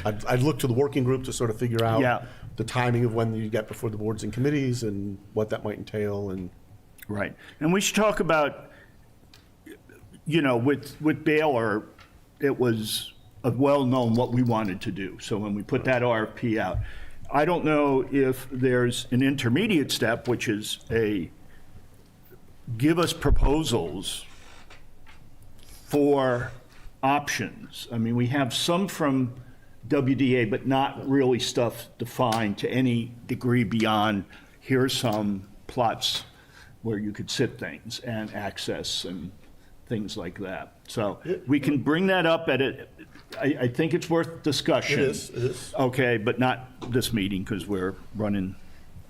Speaker 3: I'd look to the working group to sort of figure out
Speaker 1: Yeah.
Speaker 3: the timing of when you get before the boards and committees and what that might entail. And
Speaker 1: right. And we should talk about, with Baylor, it was well-known what we wanted to do. So when we put that RFP out, I don't know if there's an intermediate step, which is give us proposals for options. I mean, we have some from WDA, but not really stuff defined to any degree beyond, here's some plots where you could sit things and access and things like that. So we can bring that up I think it's worth discussion.
Speaker 3: It is.
Speaker 1: Okay, but not this meeting because we're running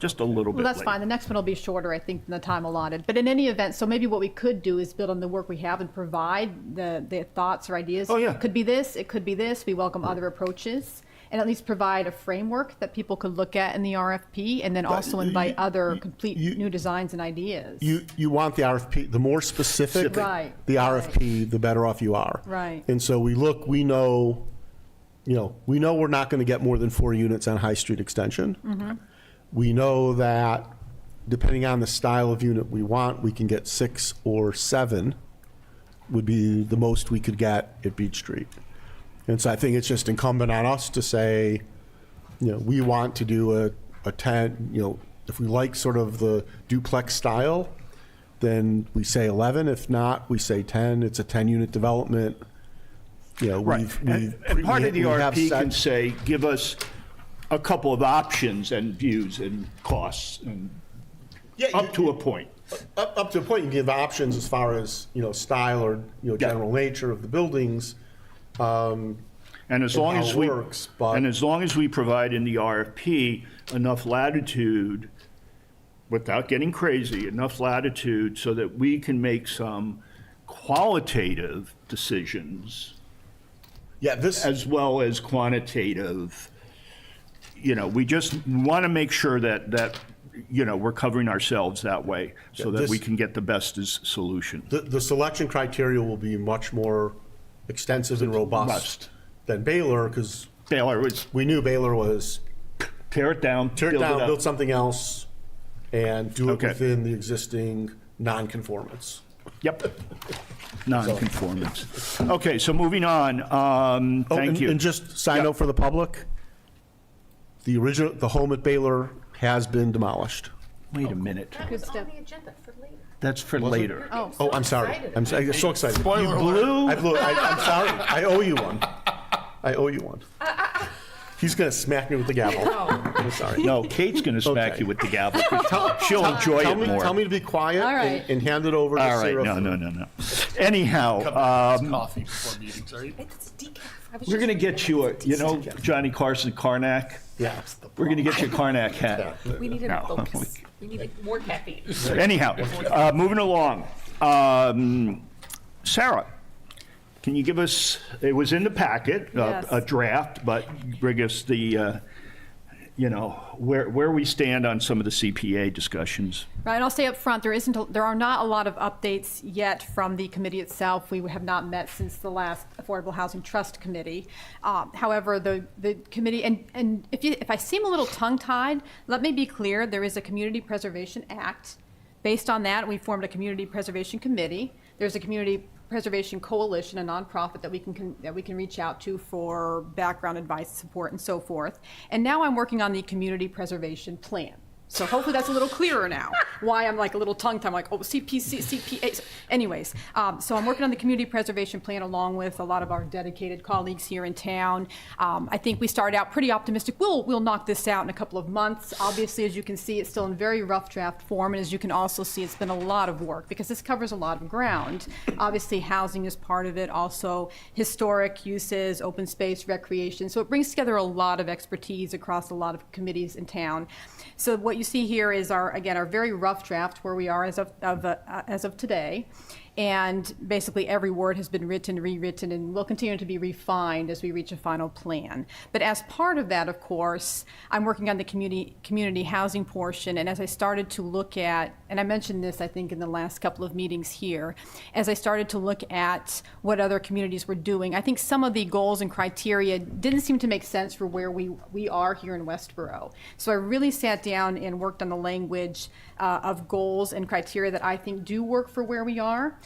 Speaker 1: just a little bit
Speaker 2: Well, that's
Speaker 1: late.
Speaker 2: fine. The next one will be shorter, I think, than the time allotted. But in any event, so maybe what we could do is build on the work we have and provide the thoughts or ideas.
Speaker 1: Oh, yeah.
Speaker 2: Could be this, it could be this. We welcome other approaches. And at least provide a framework that people could look at in the RFP, and then also invite other complete new designs and ideas.
Speaker 3: you want the RFP, the more specific
Speaker 2: Right,
Speaker 3: the RFP, the better off you are.
Speaker 2: Right.
Speaker 3: And so we know we're not going to get more than 4 units on High Street Extension.
Speaker 2: Mm-hmm.
Speaker 3: We know that depending on the style of unit we want, we can get 6 or 7 would be the most we could get at Beach Street. And so I think it's just incumbent on us to say, we want to do a 10, if we like sort of the duplex style, then we say 11. If not, we say 10. It's a 10-unit development. You know,
Speaker 1: Right. And part of the
Speaker 3: we have
Speaker 1: RFP
Speaker 3: set-
Speaker 1: can say, give us a couple of options and views and costs, and
Speaker 3: Yeah,
Speaker 1: up to a point.
Speaker 3: Up to a point, you give options as far as, you know, style or, you know, general nature of the buildings.
Speaker 1: And as
Speaker 3: And
Speaker 1: long
Speaker 3: how
Speaker 1: as
Speaker 3: it
Speaker 1: we,
Speaker 3: works, but-
Speaker 1: and as long as we provide in the RFP enough latitude, without getting crazy, enough latitude so that we can make some qualitative decisions
Speaker 3: Yeah, this,
Speaker 1: as well as quantitative. You know, we just want to make sure that, you know, we're covering ourselves that way so
Speaker 3: Yeah,
Speaker 1: that we
Speaker 3: this-
Speaker 1: can get the best solution.
Speaker 3: the selection criteria will be much more extensive and robust
Speaker 1: Robust.
Speaker 3: than Baylor, because
Speaker 1: Baylor was
Speaker 3: we knew Baylor was
Speaker 1: tear it down,
Speaker 3: tear it
Speaker 1: build
Speaker 3: down,
Speaker 1: up.
Speaker 3: build something else, and do it
Speaker 1: Okay.
Speaker 3: within the existing non-conformance.
Speaker 1: Yep. Non-conformance. Okay, so moving on,
Speaker 3: Oh,
Speaker 1: thank
Speaker 3: and-
Speaker 1: you.
Speaker 3: And just side
Speaker 1: Yeah.
Speaker 3: note for the public, the home at Baylor has been demolished.
Speaker 1: Wait a minute,
Speaker 5: That was
Speaker 2: Good
Speaker 5: on
Speaker 2: step.
Speaker 5: the agenda for later.
Speaker 1: that's for later.
Speaker 2: Oh.
Speaker 3: Oh, I'm sorry. I'm so excited.
Speaker 4: Spoiler alert.
Speaker 1: Blue?
Speaker 3: I'm sorry. I owe you one. I owe you one. He's gonna smack me with the gavel. I'm sorry.
Speaker 1: No, Kate's going to smack
Speaker 3: Okay.
Speaker 1: you with the gavel. 'Cause she'll enjoy
Speaker 3: Tell
Speaker 1: it
Speaker 3: me,
Speaker 1: more.
Speaker 3: tell me to be quiet
Speaker 2: All right.
Speaker 3: and hand it over to
Speaker 1: All right,
Speaker 3: Sarah.
Speaker 1: no. Anyhow,
Speaker 4: Cup of coffee before meetings, right?
Speaker 5: It's decaf. I was
Speaker 1: we're
Speaker 5: just
Speaker 1: going to get you a, you know,
Speaker 3: It's
Speaker 1: Johnny Carson Karnak?
Speaker 3: Yeah.
Speaker 1: We're going to get you a Karnak hat.
Speaker 5: We needed
Speaker 1: No.
Speaker 5: a focus. We needed more caffeine.
Speaker 1: Anyhow, moving along. Sarah, can you give us, it was in the packet,
Speaker 2: Yes.
Speaker 1: a draft, but bring us the, you know, where we stand on some of the CPA discussions.
Speaker 2: Right, and I'll say up front, there are not a lot of updates yet from the committee itself. We have not met since the last Affordable Housing Trust Committee. However, the committee, and if I seem a little tongue-tied, let me be clear, there is a Community Preservation Act. Based on that, we formed a Community Preservation Committee. There's a Community Preservation Coalition, a nonprofit that we can reach out to for background advice, support, and so forth. And now I'm working on the Community Preservation Plan. So hopefully that's a little clearer now. Why I'm like a little tongue-tied, I'm like, oh, CPC, CPA. So anyways, so I'm working on the Community Preservation Plan along with a lot of our dedicated colleagues here in town. I think we started out pretty optimistic. We'll knock this out in a couple of months. Obviously, as you can see, it's still in very rough draft form, and as you can also see, it's been a lot of work because this covers a lot of ground. Obviously, housing is part of it, also historic uses, open space, recreation. So it brings together a lot of expertise across a lot of committees in town. So what you see here is our very rough draft where we are as of today. And basically every word has been written, rewritten, and will continue to be refined as we reach a final plan. But as part of that, of course, I'm working on the community housing portion. And as I started to look at, and I mentioned this, I think, in the last couple of meetings here, as I started to look at what other communities were doing, I think some of the goals and criteria didn't seem to make sense for where we are here in Westborough. So I really sat down and worked on the language of goals and criteria that I think do work for where we are.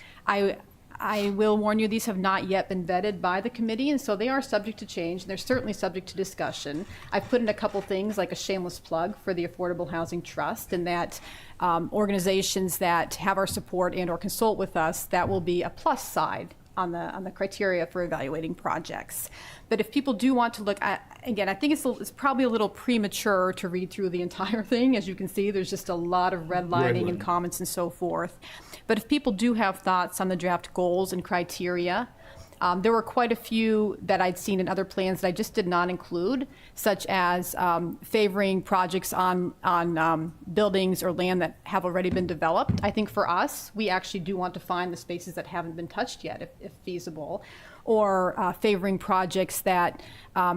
Speaker 2: I will warn you, these have not yet been vetted by the committee, and so they are subject to change, and they're certainly subject to discussion. I've put in a couple things, like a shameless plug for the Affordable Housing Trust, and that organizations that have our support and or consult with us, that will be a plus side on the criteria for evaluating projects. But if people do want to look at, again, I think it's probably a little premature to read through the entire thing. As you can see, there's just a lot of redlining and comments and so forth. But if people do have thoughts on the draft goals and criteria, there were quite a few that I'd seen in other plans that I just did not include, such as favoring projects on buildings or land that have already been developed. I think for us, we actually do want to find the spaces that haven't been touched yet, if feasible, or favoring projects that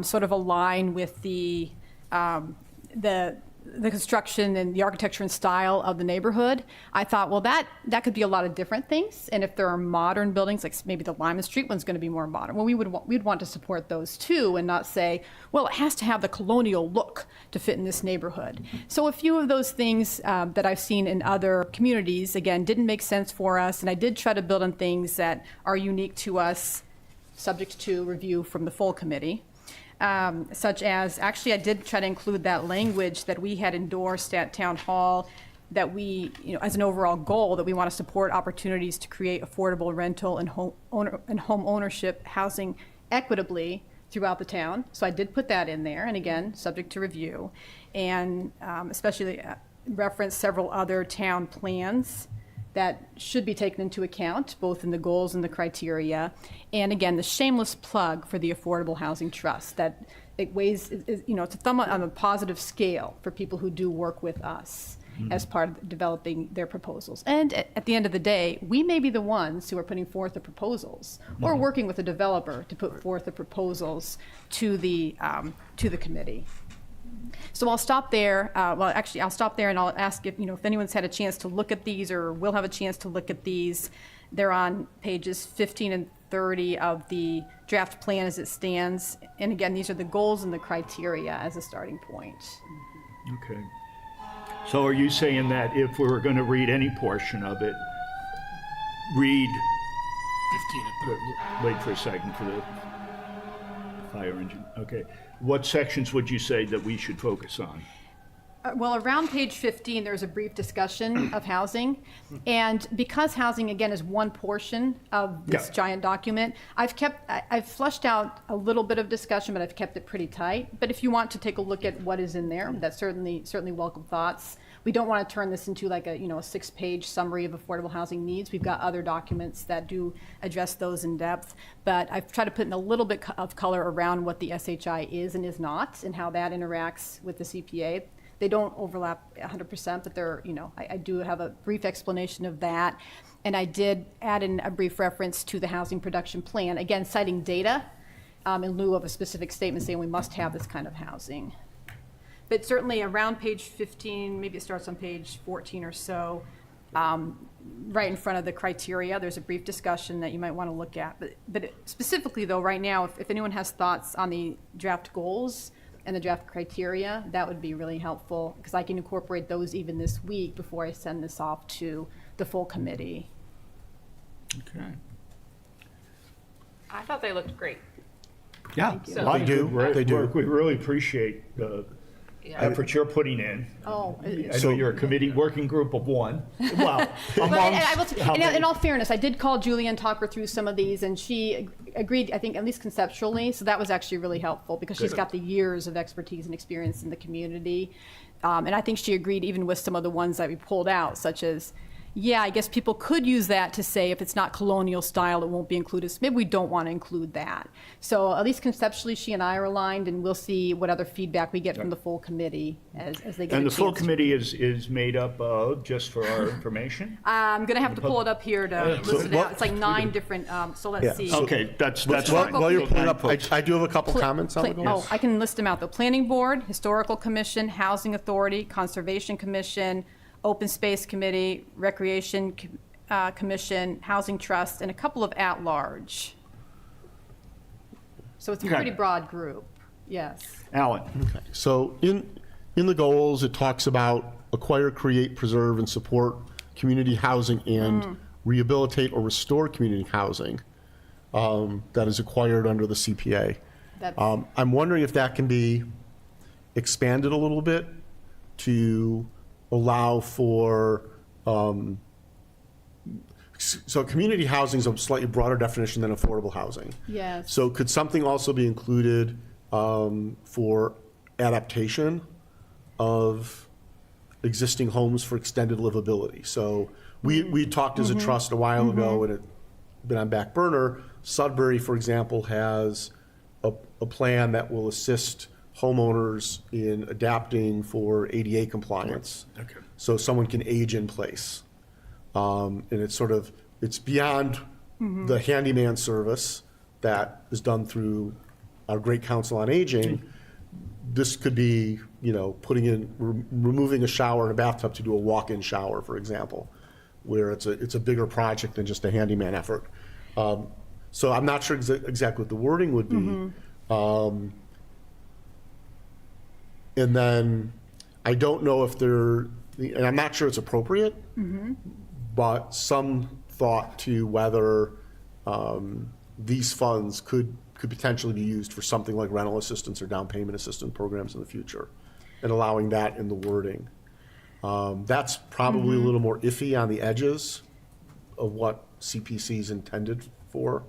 Speaker 2: sort of align with the construction and the architecture and style of the neighborhood. I thought, well, that could be a lot of different things. And if there are modern buildings, like maybe the Lyman Street one's going to be more modern, well, we'd want to support those too, and not say, well, it has to have the colonial look to fit in this neighborhood. So a few of those things that I've seen in other communities, again, didn't make sense for us, and I did try to build on things that are unique to us, subject to review from the full committee. Such as, actually, I did try to include that language that we had endorsed at Town Hall that we, as an overall goal, that we want to support opportunities to create affordable rental and home ownership housing equitably throughout the town. So I did put that in there, and again, subject to review, and especially reference several other town plans that should be taken into account, both in the goals and the criteria. And again, the shameless plug for the Affordable Housing Trust, that it weighs, it's a thumb on a positive scale for people who do work with us as part of developing their proposals. And at the end of the day, we may be the ones who are putting forth the proposals or working with the developer to put forth the proposals to the committee. So I'll stop there. I'll stop there and I'll ask if anyone's had a chance to look at these or will have a chance to look at these. They're on pages 15 and 30 of the draft plan as it stands. And again, these are the goals and the criteria as a starting point.
Speaker 1: Okay. So are you saying that if we were going to read any portion of it, read,
Speaker 4: 15 and 30.
Speaker 1: wait for a second for the fire engine, okay. What sections would you say that we should focus on?
Speaker 2: Well, around page 15, there's a brief discussion of housing. And because housing, again, is one portion of this
Speaker 1: Yeah.
Speaker 2: giant document, I've fleshed out a little bit of discussion, but I've kept it pretty tight. But if you want to take a look at what is in there, that's certainly welcome thoughts. We don't want to turn this into like a 6-page summary of affordable housing needs. We've got other documents that do address those in depth. But I've tried to put in a little bit of color around what the SHI is and is not and how that interacts with the CPA. They don't overlap 100%, but they're, I do have a brief explanation of that. And I did add in a brief reference to the housing production plan, again, citing data in lieu of a specific statement saying we must have this kind of housing. But certainly around page 15, maybe it starts on page 14 or so, right in front of the criteria, there's a brief discussion that you might want to look at. But specifically, though, right now, if anyone has thoughts on the draft goals and the draft criteria, that would be really helpful because I can incorporate those even this week before I send this off to the full committee.
Speaker 1: Okay.
Speaker 5: I thought they looked great.
Speaker 1: Yeah.
Speaker 2: you.
Speaker 1: a lot
Speaker 3: They
Speaker 1: of
Speaker 3: do.
Speaker 1: good work.
Speaker 3: They do.
Speaker 1: We really appreciate the
Speaker 5: Yeah.
Speaker 1: effort you're putting in.
Speaker 2: Oh,
Speaker 1: I know you're a committee working group of one. Well,
Speaker 2: But
Speaker 1: amongst how many?
Speaker 2: in all fairness, I did call Julie and talk her through some of these, and she agreed, I think, at least conceptually. So that was actually really helpful because she's
Speaker 1: Good.
Speaker 2: got the years of expertise and experience in the community. And I think she agreed even with some of the ones that we pulled out, such as, yeah, I guess people could use that to say if it's not colonial style, it won't be included. So maybe we don't want to include that. So at least conceptually, she and I are aligned, and we'll see what other feedback we get from the full committee as they get
Speaker 1: And
Speaker 2: a
Speaker 1: the full
Speaker 2: chance to-
Speaker 1: committee is made up of, just for our information?
Speaker 2: I'm going to have to pull it up here to list it
Speaker 3: what-
Speaker 2: out. It's like 9 different, so let's
Speaker 3: Yeah,
Speaker 2: see.
Speaker 3: so-
Speaker 1: Okay, that's
Speaker 3: While
Speaker 1: fine.
Speaker 3: you're pulling up,
Speaker 1: Folks.
Speaker 3: I do have a couple comments on the goals.
Speaker 2: Oh, I can list them out, though. Planning Board, Historical Commission, Housing Authority, Conservation Commission, Open Space Committee, Recreation Commission, Housing Trust, and a couple of at-large. So it's a
Speaker 1: Okay.
Speaker 2: pretty broad group, yes.
Speaker 1: Alan?
Speaker 3: So in the goals, it talks about acquire, create, preserve, and support community housing and rehabilitate or restore community housing that is acquired under the CPA.
Speaker 2: That's,
Speaker 3: I'm wondering if that can be expanded a little bit to allow for, so community housing is a slightly broader definition than affordable housing.
Speaker 2: yes.
Speaker 3: So could something also be included for adaptation of existing homes for extended livability? So we talked as a trust a while ago, and it's been on back burner. Sudbury, for example, has a plan that will assist homeowners in adapting for ADA compliance.
Speaker 1: Okay.
Speaker 3: So someone can age in place. And it's beyond the handyman service that is done through our great council on aging. This could be, removing a shower and a bathtub to do a walk-in shower, for example, where it's a bigger project than just a handyman effort. So I'm not sure exactly what the wording would be. And then I don't know if and I'm not sure it's appropriate, but some thought to whether these funds could potentially be used for something like rental assistance or down payment assistance programs in the future, and allowing that in the wording. That's probably a little more iffy on the edges of what CPC is intended for.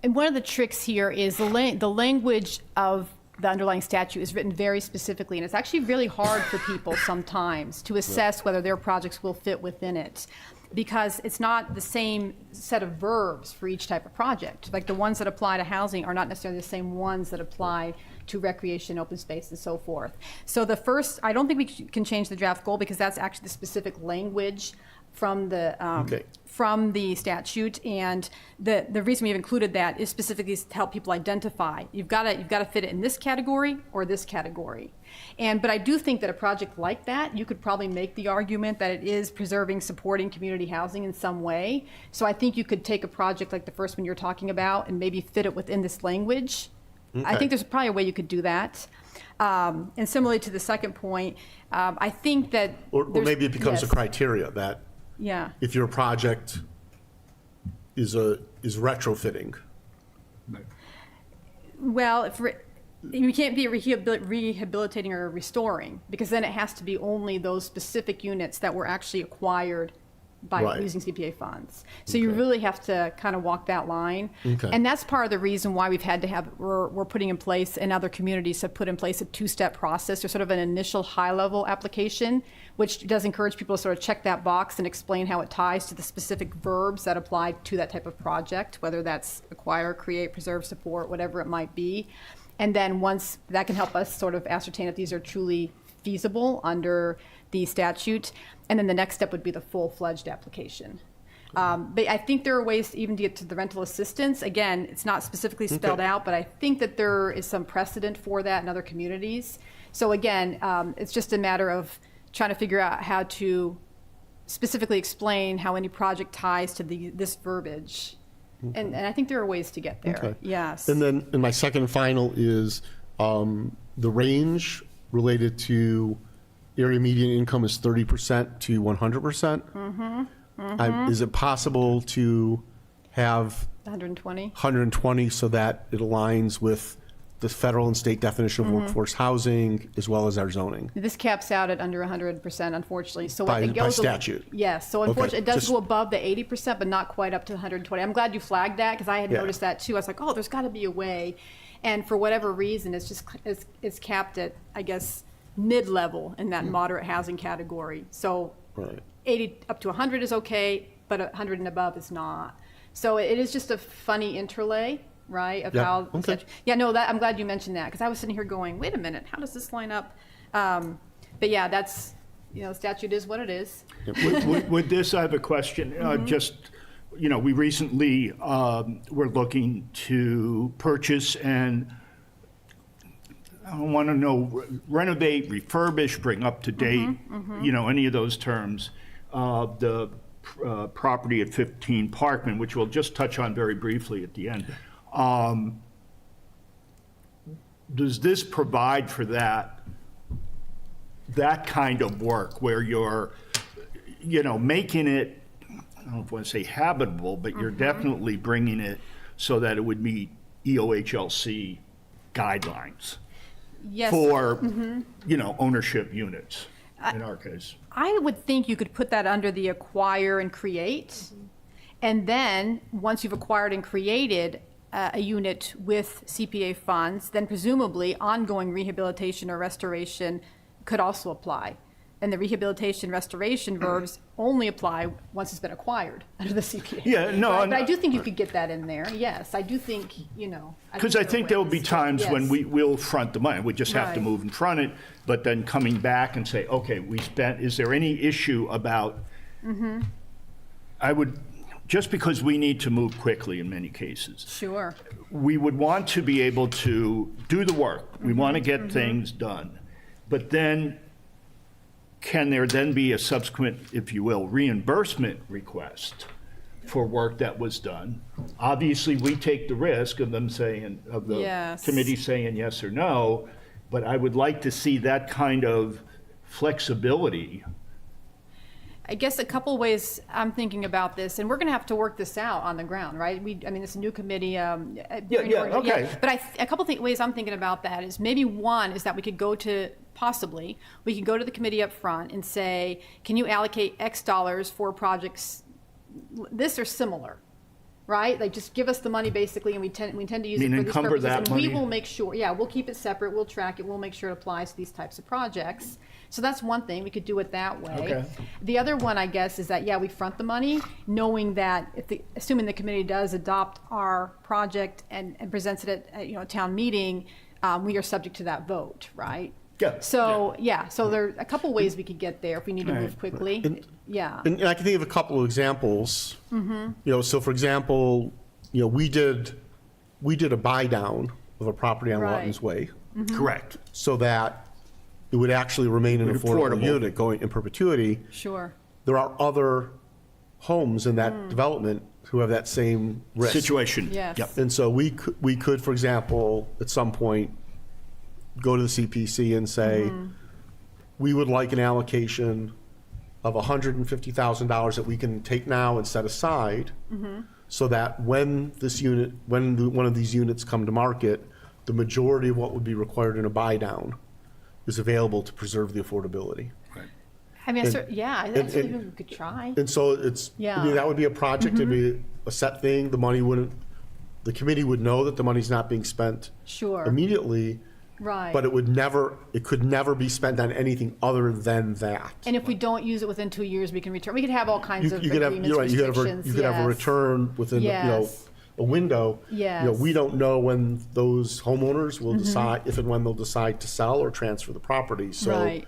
Speaker 2: And one of the tricks here is the language of the underlying statute is written very specifically, and it's actually really hard for people sometimes to assess whether their projects will fit within it, because it's not the same set of verbs for each type of project. Like the ones that apply to housing are not necessarily the same ones that apply to recreation, open space, and so forth. So the first, I don't think we can change the draft goal because that's actually the specific language from the
Speaker 3: Okay.
Speaker 2: from the statute, and the reason we've included that is specifically to help people identify. You've got to fit it in this category or this category. But I do think that a project like that, you could probably make the argument that it is preserving, supporting community housing in some way. So I think you could take a project like the first one you're talking about and maybe fit it within this language. I
Speaker 3: Okay.
Speaker 2: think there's probably a way you could do that. And similarly to the second point, I think that
Speaker 3: Or
Speaker 2: there's-
Speaker 3: maybe it becomes a
Speaker 2: yes.
Speaker 3: criteria that
Speaker 2: Yeah.
Speaker 3: if your project is retrofitting.
Speaker 2: Well, you can't be rehabilitating or restoring, because then it has to be only those specific units that were actually acquired by
Speaker 3: Right.
Speaker 2: using CPA funds. So you really have to kind of walk that line.
Speaker 3: Okay.
Speaker 2: And that's part of the reason why we've had to have, we're putting in place, and other communities have put in place, a two-step process. There's sort of an initial high-level application, which does encourage people to sort of check that box and explain how it ties to the specific verbs that apply to that type of project, whether that's acquire, create, preserve, support, whatever it might be. And then once that can help us sort of ascertain if these are truly feasible under the statute. And then the next step would be the full-fledged application. But I think there are ways even to get to the rental assistance. Again, it's not specifically spelled out, but I think that there is some precedent for that in other communities. So again, it's just a matter of trying to figure out how to specifically explain how any project ties to this verbiage. And I think there are ways to get there.
Speaker 3: Okay.
Speaker 2: Yes.
Speaker 3: And then, and my second and final is the range related to area median income is 30% to 100%. Is it possible to have
Speaker 2: 120.
Speaker 3: 120 so that it aligns with the federal and state definition of workforce housing as well as our zoning?
Speaker 2: This caps out at under 100%, unfortunately. So
Speaker 3: By
Speaker 2: it goes
Speaker 3: statute?
Speaker 2: Yes. So
Speaker 3: Okay,
Speaker 2: unfortunately, it does
Speaker 3: just-
Speaker 2: go above the 80%, but not quite up to 120. I'm glad you flagged that, because I had
Speaker 3: Yeah.
Speaker 2: noticed that too. I was like, oh, there's got to be a way. And for whatever reason, it's capped at, I guess, mid-level in that moderate housing category. So
Speaker 3: Right.
Speaker 2: 80 up to 100 is okay, but 100 and above is not. So it is just a funny interlay, right, of
Speaker 3: Yeah,
Speaker 2: how.
Speaker 3: okay.
Speaker 2: Yeah, no, I'm glad you mentioned that, because I was sitting here going, wait a minute, how does this line up? But yeah, that's, statute is what it is.
Speaker 1: With this, I have a question. We recently were looking to purchase and, I want to know, renovate, refurbish, bring up to date, any of those terms, the property at 15 Parkman, which we'll just touch on very briefly at the end. Does this provide for that kind of work where you're, making it, I don't know if I want to say habitable, but you're definitely bringing it so that it would meet EOHLC guidelines
Speaker 2: Yes.
Speaker 1: for, ownership units, in our case.
Speaker 2: I would think you could put that under the acquire and create. And then, once you've acquired and created a unit with CPA funds, then presumably ongoing rehabilitation or restoration could also apply. And the rehabilitation restoration verbs only apply once it's been acquired under the CPA.
Speaker 1: Yeah, no,
Speaker 2: Right?
Speaker 1: I'm-
Speaker 2: But I do think you could get that in there. Yes, I do think,
Speaker 1: Because I think there will be times when
Speaker 2: Yes.
Speaker 1: we'll front the money. We just have to
Speaker 2: Right.
Speaker 1: move and front it, but then coming back and say, okay, is there any issue about, I would, just because we need to move quickly in many cases,
Speaker 2: Sure.
Speaker 1: we would want to be able to do the work. We want to get things done. But then, can there then be a subsequent, if you will, reimbursement request for work that was done? Obviously, we take the risk of them saying, of the
Speaker 2: Yes.
Speaker 1: committee saying yes or no, but I would like to see that kind of flexibility.
Speaker 2: I guess a couple ways I'm thinking about this, and we're going to have to work this out on the ground, right? It's a new committee.
Speaker 1: okay.
Speaker 2: But a couple ways I'm thinking about that is maybe one is that we could go to possibly, we can go to the committee up front and say, can you allocate X dollars for projects this or similar? Right? Like, just give us the money basically, and we intend to use it
Speaker 1: mean
Speaker 2: for these
Speaker 1: encumber
Speaker 2: purposes.
Speaker 1: that
Speaker 2: And we
Speaker 1: money?
Speaker 2: will make sure, yeah, we'll keep it separate, we'll track it, we'll make sure it applies to these types of projects. So that's one thing, we could do it that way.
Speaker 1: Okay.
Speaker 2: The other one, I guess, is that, yeah, we front the money, knowing that assuming the committee does adopt our project and presents it at, a town meeting, we are subject to that vote, right?
Speaker 1: Yeah.
Speaker 2: So, so there are a couple ways we could get there if we need to
Speaker 1: Right.
Speaker 2: move quickly.
Speaker 3: And-
Speaker 2: Yeah.
Speaker 3: And I can think of a couple of examples. So for example, we did a buy down of a property on
Speaker 2: Right.
Speaker 3: Lawton's Way
Speaker 1: Correct.
Speaker 3: so that it would actually remain an affordable
Speaker 1: Affordable.
Speaker 3: unit going in perpetuity.
Speaker 2: Sure.
Speaker 3: There are other homes in that development who have that same risk.
Speaker 1: Situation.
Speaker 2: Yes.
Speaker 1: Yep.
Speaker 3: And so we could, for example, at some point, go to the CPC and say, we would like an allocation of $150,000 that we can take now and set aside, so that when one of these units come to market, the majority of what would be required in a buy down is available to preserve the affordability.
Speaker 2: I mean, that's
Speaker 3: and-
Speaker 2: something we could try.
Speaker 3: And so
Speaker 2: Yeah.
Speaker 3: that would be a project, it'd be a set thing, the committee would know that the money's not being spent
Speaker 2: Sure.
Speaker 3: immediately,
Speaker 2: Right.
Speaker 3: but it could never be spent on anything other than that.
Speaker 2: And if we don't use it within 2 years, we can return. We could have all kinds of
Speaker 3: You could have,
Speaker 2: agreements,
Speaker 3: you're right, you
Speaker 2: restrictions.
Speaker 3: could have a
Speaker 2: yes.
Speaker 3: return within,
Speaker 2: Yes.
Speaker 3: a window.
Speaker 2: Yes.
Speaker 3: We don't know when those homeowners will decide, if and when they'll decide to sell or transfer the property. So,
Speaker 2: Right.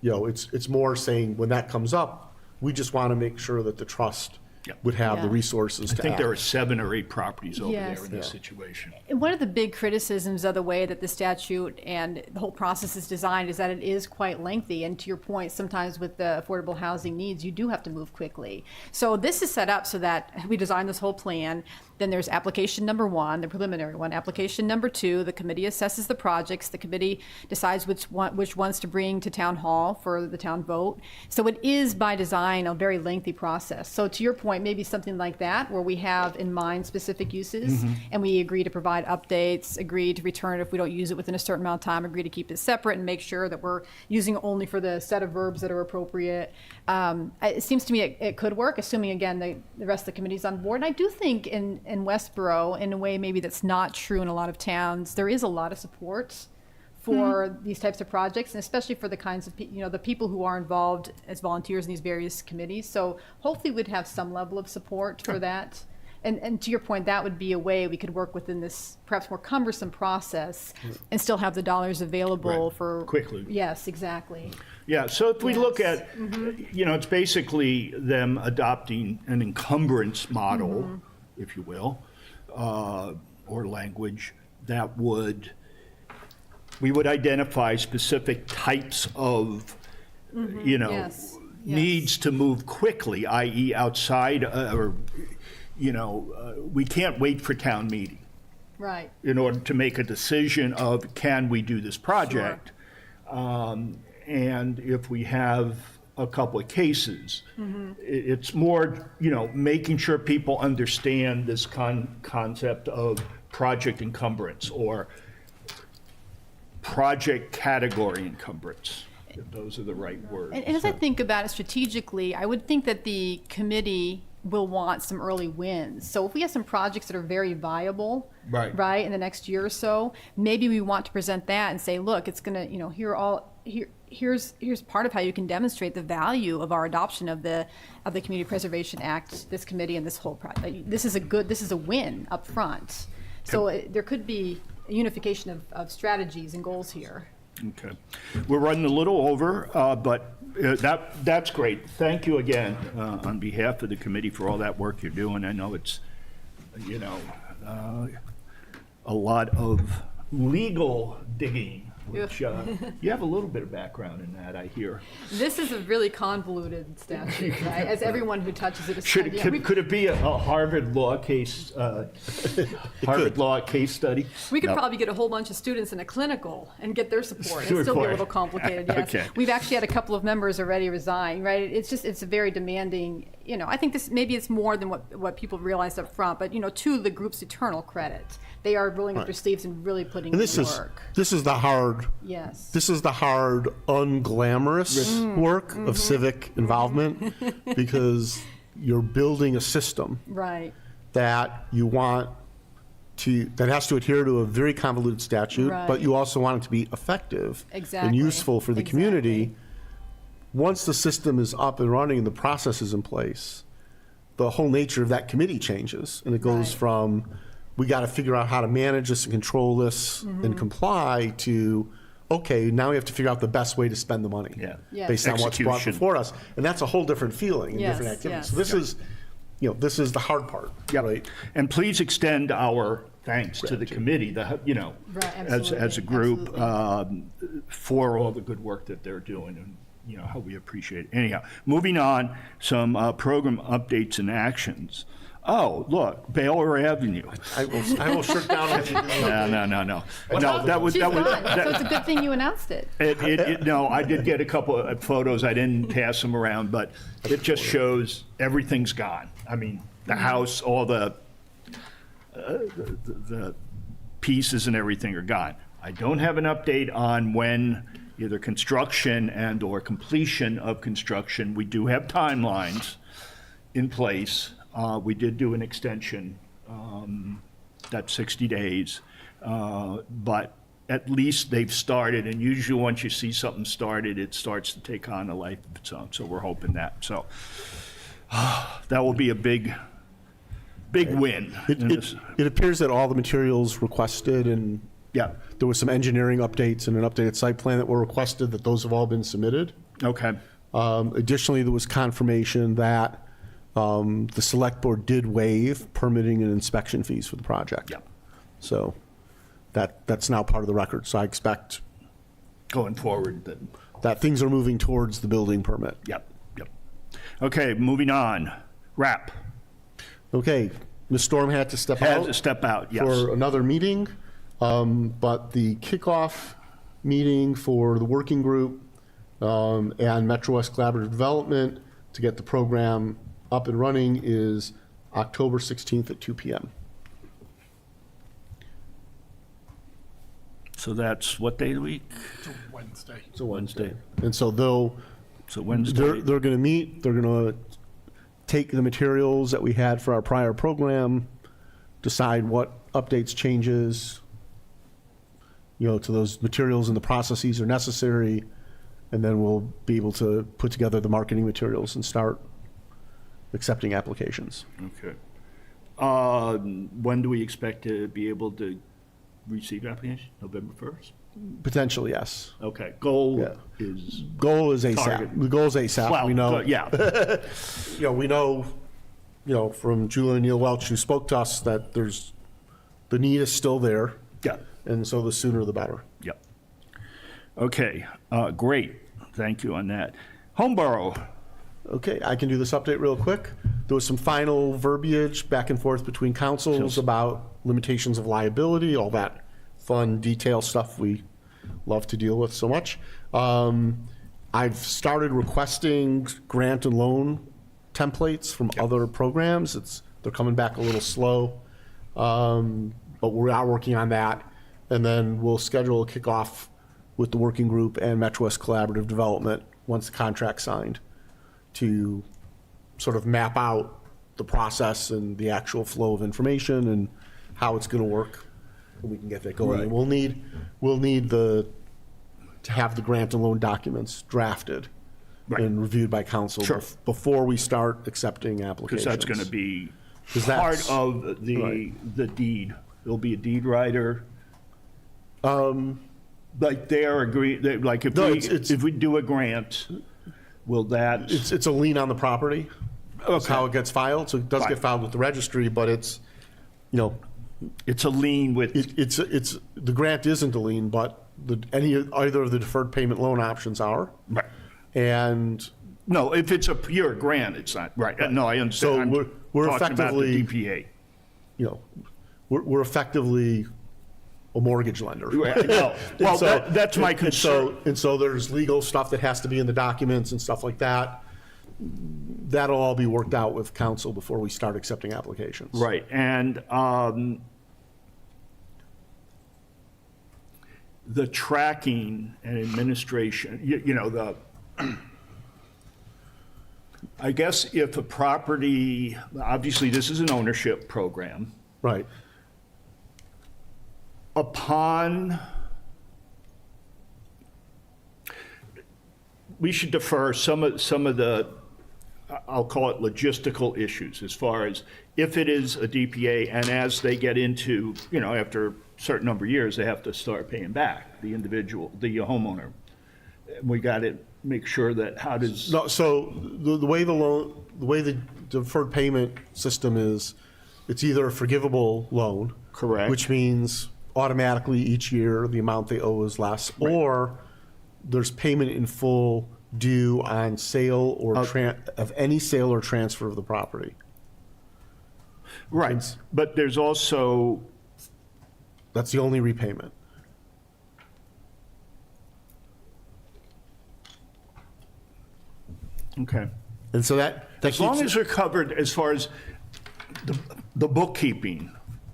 Speaker 3: it's more saying, when that comes up, we just want to make sure that the trust
Speaker 1: Yep.
Speaker 3: would have the
Speaker 2: Yeah.
Speaker 3: resources
Speaker 1: I
Speaker 3: to
Speaker 1: think there are
Speaker 3: act.
Speaker 1: 7 or 8 properties over
Speaker 2: Yes.
Speaker 1: there in this
Speaker 3: Yeah.
Speaker 1: situation.
Speaker 2: And one of the big criticisms of the way that the statute and the whole process is designed is that it is quite lengthy. And to your point, sometimes with the affordable housing needs, you do have to move quickly. So this is set up so that we design this whole plan. Then there's application number 1, the preliminary one. Application number 2, the committee assesses the projects. The committee decides which ones to bring to town hall for the town vote. So it is by design a very lengthy process. So to your point, maybe something like that, where we have in mind specific uses, and we agree to provide updates, agree to return it if we don't use it within a certain amount of time, agree to keep it separate and make sure that we're using it only for the set of verbs that are appropriate. It seems to me it could work, assuming, again, the rest of the committee's on board. And I do think in Westborough, in a way maybe that's not true in a lot of towns, there is a lot of support for these types of projects, and especially for the kinds of, the people who are involved as volunteers in these various committees. So hopefully we'd have some level of support for that. And to your point, that would be a way we could work within this perhaps more cumbersome process and still have the dollars available
Speaker 1: Right.
Speaker 2: for.
Speaker 1: Quickly.
Speaker 2: Yes, exactly.
Speaker 1: Yeah, so if we look
Speaker 2: Yes.
Speaker 1: at, it's basically them adopting an encumbrance model, if you will, or language that we would identify specific types of,
Speaker 2: Yes.
Speaker 1: needs to move quickly, i.e. outside, we can't wait for town meeting
Speaker 2: Right.
Speaker 1: in order to make a decision of, can we do this project? And if we have a couple of cases, it's more, making sure people understand this concept of project encumbrance or project category encumbrance, if those are the right words.
Speaker 2: And as I think about it strategically, I would think that the committee will want some early wins. So if we have some projects that are very viable,
Speaker 1: Right.
Speaker 2: in the next year or so, maybe we want to present that and say, look, it's gonna, here's part of how you can demonstrate the value of our adoption of the Community Preservation Act, this committee and this whole project. This is a win up front. So there could be a unification of strategies and goals here.
Speaker 1: Okay. We're running a little over, but that's great. Thank you again on behalf of the committee for all that work you're doing. I know it's, a lot of legal digging, which you have a little bit of background in that, I hear.
Speaker 2: This is a really convoluted statute, right? As everyone who touches it is.
Speaker 1: Could it be a Harvard law case, Harvard law case study?
Speaker 2: We could
Speaker 1: No.
Speaker 2: probably get a whole bunch of students in a clinical and get their support.
Speaker 1: Sure,
Speaker 2: It'd still be a
Speaker 1: for it.
Speaker 2: little complicated, yes.
Speaker 1: Okay.
Speaker 2: We've actually had a couple of members already resign, right? It's a very demanding, you know, I think maybe it's more than what people realized up front, but, you know, to the group's eternal credit, they are rolling up their sleeves and really putting in the work.
Speaker 3: This is the hard,
Speaker 2: Yes.
Speaker 3: this is the hard, unglamorous work of civic involvement, because you're building a system
Speaker 2: Right.
Speaker 3: that you want that has to adhere to a very convoluted statute, but
Speaker 2: Right.
Speaker 3: you also want it to be effective and
Speaker 2: Exactly.
Speaker 3: useful for the community.
Speaker 2: Exactly.
Speaker 3: Once the system is up and running and the process is in place, the whole nature of that committee changes, and it goes
Speaker 2: Right.
Speaker 3: from, we got to figure out how to manage this and control this
Speaker 2: Mm-hmm.
Speaker 3: and comply, to, okay, now we have to figure out the best way to spend the money.
Speaker 1: Yeah.
Speaker 2: Yes.
Speaker 3: Based on what's brought
Speaker 1: Execution.
Speaker 3: before us. And that's a whole different feeling and
Speaker 2: Yes,
Speaker 3: different activity.
Speaker 2: yes.
Speaker 3: So this is, you know, this is the hard part,
Speaker 1: Yep.
Speaker 3: right?
Speaker 1: And please extend our thanks to the committee, you know,
Speaker 2: Right,
Speaker 1: as a
Speaker 2: absolutely,
Speaker 1: group,
Speaker 2: absolutely.
Speaker 1: for all the good work that they're doing, and, you know, how we appreciate it. Anyhow, moving on, some program updates and actions. Oh, look, Baylor Avenue.
Speaker 3: I will shut down on you.
Speaker 1: No. No, that was,
Speaker 2: She's
Speaker 1: that was,
Speaker 2: gone, so
Speaker 1: that-
Speaker 2: it's a good thing you announced it.
Speaker 1: no, I did get a couple of photos. I didn't pass them around, but it just shows everything's gone. I mean, the house, all the pieces and everything are gone. I don't have an update on when either construction and or completion of construction. We do have timelines in place. We did do an extension, that's 60 days. But at least they've started, and usually once you see something started, it starts to take on a life of its own. So we're hoping that. So that will be a big win.
Speaker 3: It appears that all the materials requested, and
Speaker 1: Yeah,
Speaker 3: there was some engineering updates and an updated site plan that were requested, that those have all been submitted.
Speaker 1: okay,
Speaker 3: Additionally, there was confirmation that the select board did waive permitting and inspection fees for the project.
Speaker 1: yeah,
Speaker 3: So that's now part of the record. So I expect
Speaker 1: going forward, then,
Speaker 3: that things are moving towards the building permit.
Speaker 1: yep. Okay, moving on, wrap,
Speaker 3: Okay, Ms. Storm had to step
Speaker 1: had
Speaker 3: out
Speaker 1: to step out, yes.
Speaker 3: for another meeting, but the kickoff meeting for the working group and Metro West Collaborative Development to get the program up and running is October 16th at 2 p.m.
Speaker 1: So that's what day of the week?
Speaker 4: It's a Wednesday.
Speaker 3: It's a Wednesday. And so they're
Speaker 1: Wednesday.
Speaker 3: going to meet, they're going to take the materials that we had for our prior program, decide what updates, changes, you know, to those materials and the processes are necessary, and then we'll be able to put together the marketing materials and start accepting applications.
Speaker 1: Okay. When do we expect to be able to receive applications? November 1st?
Speaker 3: Potentially, yes.
Speaker 1: Okay, goal
Speaker 3: Yeah.
Speaker 1: is,
Speaker 3: Goal is ASAP.
Speaker 1: Target.
Speaker 3: The goal is ASAP.
Speaker 1: well,
Speaker 3: We know,
Speaker 1: yeah,
Speaker 3: you know, we know, you know, from Julia Neal Welch, who spoke to us, that the need is still there,
Speaker 1: yeah,
Speaker 3: and so the sooner the better.
Speaker 1: yeah. Okay, great, thank you on that. Homeborough,
Speaker 3: Okay, I can do this update real quick. There was some final verbiage back and forth between councils about limitations of liability, all that fun detail stuff we love to deal with so much. I've started requesting grant and loan templates from other programs. They're coming back a little slow, but we are working on that. And then we'll schedule a kickoff with the working group and Metro West Collaborative Development once the contract's signed, to sort of map out the process and the actual flow of information and how it's going to work. And we can get that going.
Speaker 1: Right.
Speaker 3: And we'll need to have the grant and loan documents drafted
Speaker 1: Right.
Speaker 3: and reviewed by council
Speaker 1: Sure.
Speaker 3: before we start accepting applications.
Speaker 1: because that's going to be
Speaker 3: 'Cause
Speaker 1: part
Speaker 3: that's-
Speaker 1: of the deed. There'll be a deed writer. Like they are like
Speaker 3: No, it's-
Speaker 1: if we do a grant, will that?
Speaker 3: It's a lien on the property. That's
Speaker 1: Okay.
Speaker 3: how it gets filed. So it does
Speaker 1: Right.
Speaker 3: get filed with the registry, but it's, you know,
Speaker 1: It's a lien with,
Speaker 3: it's the grant isn't a lien, but either of the deferred payment loan options are.
Speaker 1: right.
Speaker 3: And
Speaker 1: No, if it's a pure grant, it's not, right. No, I understand.
Speaker 3: So
Speaker 1: I'm
Speaker 3: we're
Speaker 1: talking about the
Speaker 3: effectively-
Speaker 1: DPA.
Speaker 3: you know, we're effectively a mortgage lender.
Speaker 1: Right, no. Well, that's my concern.
Speaker 3: And so there's legal stuff that has to be in the documents and stuff like that. that'll all be worked out with council before we start accepting applications.
Speaker 1: Right, and the tracking and administration, you know, I guess if a property, obviously this is an ownership program,
Speaker 3: Right.
Speaker 1: upon, we should defer some of the, I'll call it logistical issues, as far as if it is a DPA, and as they get into, you know, after a certain number of years, they have to start paying back the individual, the homeowner. We got to make sure that, how does,
Speaker 3: No, so the way the way the deferred payment system is, it's either a forgivable loan.
Speaker 1: Correct.
Speaker 3: Which means automatically each year the amount they owe is less, or there's payment in full due on sale or of any sale or transfer of the property.
Speaker 1: right, but there's also,
Speaker 3: That's the only repayment.
Speaker 1: okay.
Speaker 3: And so that
Speaker 1: As long
Speaker 3: keeps
Speaker 1: as they're covered as far as the bookkeeping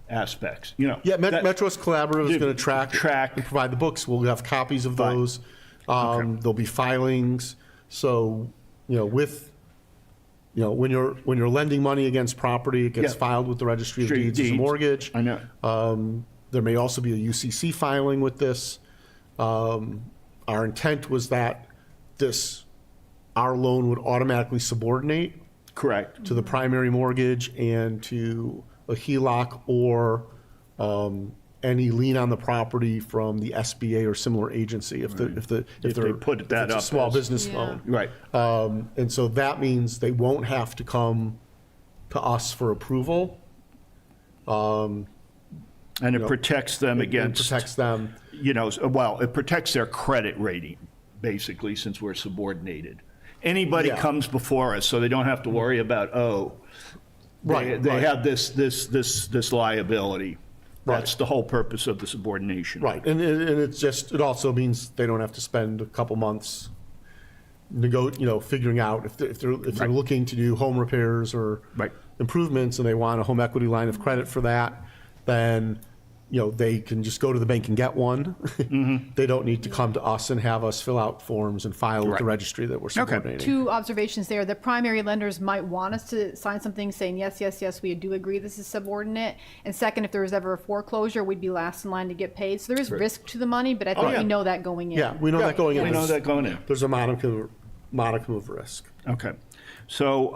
Speaker 1: aspects, you know.
Speaker 3: Yeah,
Speaker 1: that-
Speaker 3: Metro's Collaborative is going to track and provide the books. We'll have copies of
Speaker 1: Fine.
Speaker 3: those. There'll be filings. So, you know, when you're lending money against property, it gets
Speaker 1: Yeah.
Speaker 3: filed with the Registry of
Speaker 1: Registry of
Speaker 3: Deeds as a
Speaker 1: Deeds.
Speaker 3: mortgage.
Speaker 1: I know.
Speaker 3: There may also be a UCC filing with this. Our intent was that our loan would automatically subordinate
Speaker 1: Correct.
Speaker 3: to the primary mortgage and to a HELOC or any lien on the property from the SBA or similar agency if
Speaker 1: If they
Speaker 3: they're
Speaker 1: put that
Speaker 3: it's a
Speaker 1: up
Speaker 3: small
Speaker 1: as-
Speaker 3: business
Speaker 2: Yeah.
Speaker 3: loan.
Speaker 1: Right.
Speaker 3: And so that means they won't have to come to us for approval.
Speaker 1: And it
Speaker 3: know,
Speaker 1: protects them
Speaker 3: It
Speaker 1: against,
Speaker 3: protects them.
Speaker 1: you know, well, it protects their credit rating, basically, since we're subordinated. Anybody
Speaker 3: Yeah.
Speaker 1: comes before us, so they don't have to worry about,
Speaker 3: Right,
Speaker 1: they
Speaker 3: right.
Speaker 1: have this liability. That's
Speaker 3: Right.
Speaker 1: the whole purpose of the subordination.
Speaker 3: Right, and it also means they don't have to spend a couple months figuring out if they're
Speaker 1: Right.
Speaker 3: looking to do home repairs or
Speaker 1: Right.
Speaker 3: improvements and they want a home equity line of credit for that, then, they can just go to the bank and get one. They don't need to come to us and have us fill out forms and file with the
Speaker 1: Right.
Speaker 3: registry that we're subordinating.
Speaker 2: Two observations there. The primary lenders might want us to sign something saying, yes, yes, yes, we do agree this is subordinate. And second, if there was ever a foreclosure, we'd be last in line to get paid. So there is risk to the money, but I think
Speaker 1: yeah.
Speaker 2: we know that going in.
Speaker 3: Yeah, we know that going in.
Speaker 1: We know that going in.
Speaker 3: There's a modicum of risk.
Speaker 1: Okay. So,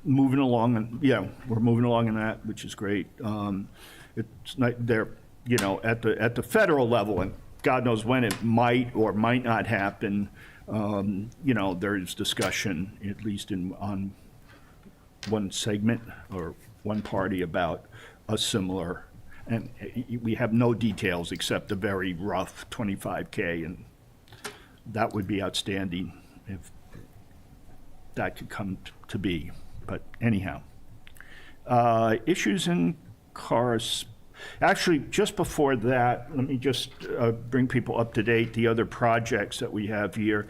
Speaker 1: moving along, and yeah, we're moving along in that, which is great. It's not, they're, at the federal level, and God knows when it might or might not happen, there's discussion, at least on one segment or one party, about a similar, and we have no details except a very rough 25K, and that would be outstanding if that could come to be. But anyhow, issues in cars. Actually, just before that, let me just bring people up to date. The other projects that we have here,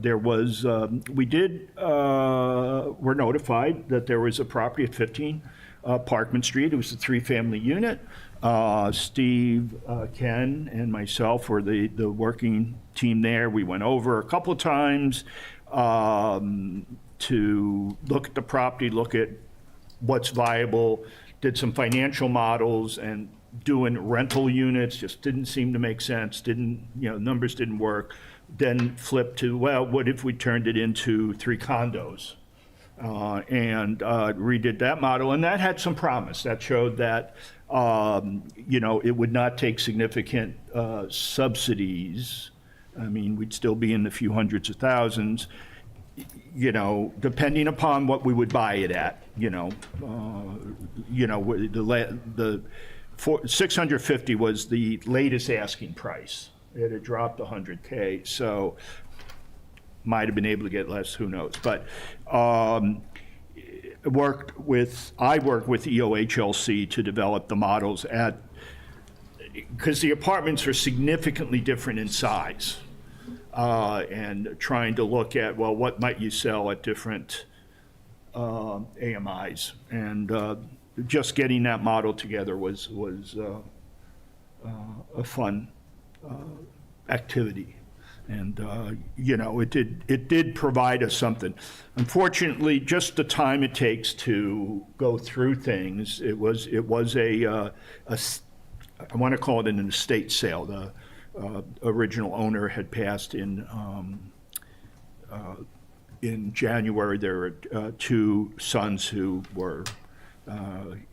Speaker 1: there was, were notified that there was a property at 15 Parkman Street. It was a 3-family unit. Steve, Ken, and myself were the working team there. We went over a couple of times to look at the property, look at what's viable, did some financial models, and doing rental units just didn't seem to make sense, numbers didn't work. Then flipped to, well, what if we turned it into 3 condos? And redid that model, and that had some promise. That showed that, it would not take significant subsidies. I mean, we'd still be in the few hundreds of thousands, depending upon what we would buy it at, the 650 was the latest asking price. It had dropped 100K, so might have been able to get less, who knows. But I worked with EOHLC to develop the models because the apartments are significantly different in size. and trying to look at, well, what might you sell at different AMIs? And just getting that model together was a fun activity. And, it did provide us something. Unfortunately, just the time it takes to go through things, it was I want to call it an estate sale. The original owner had passed in January. There were two sons who were,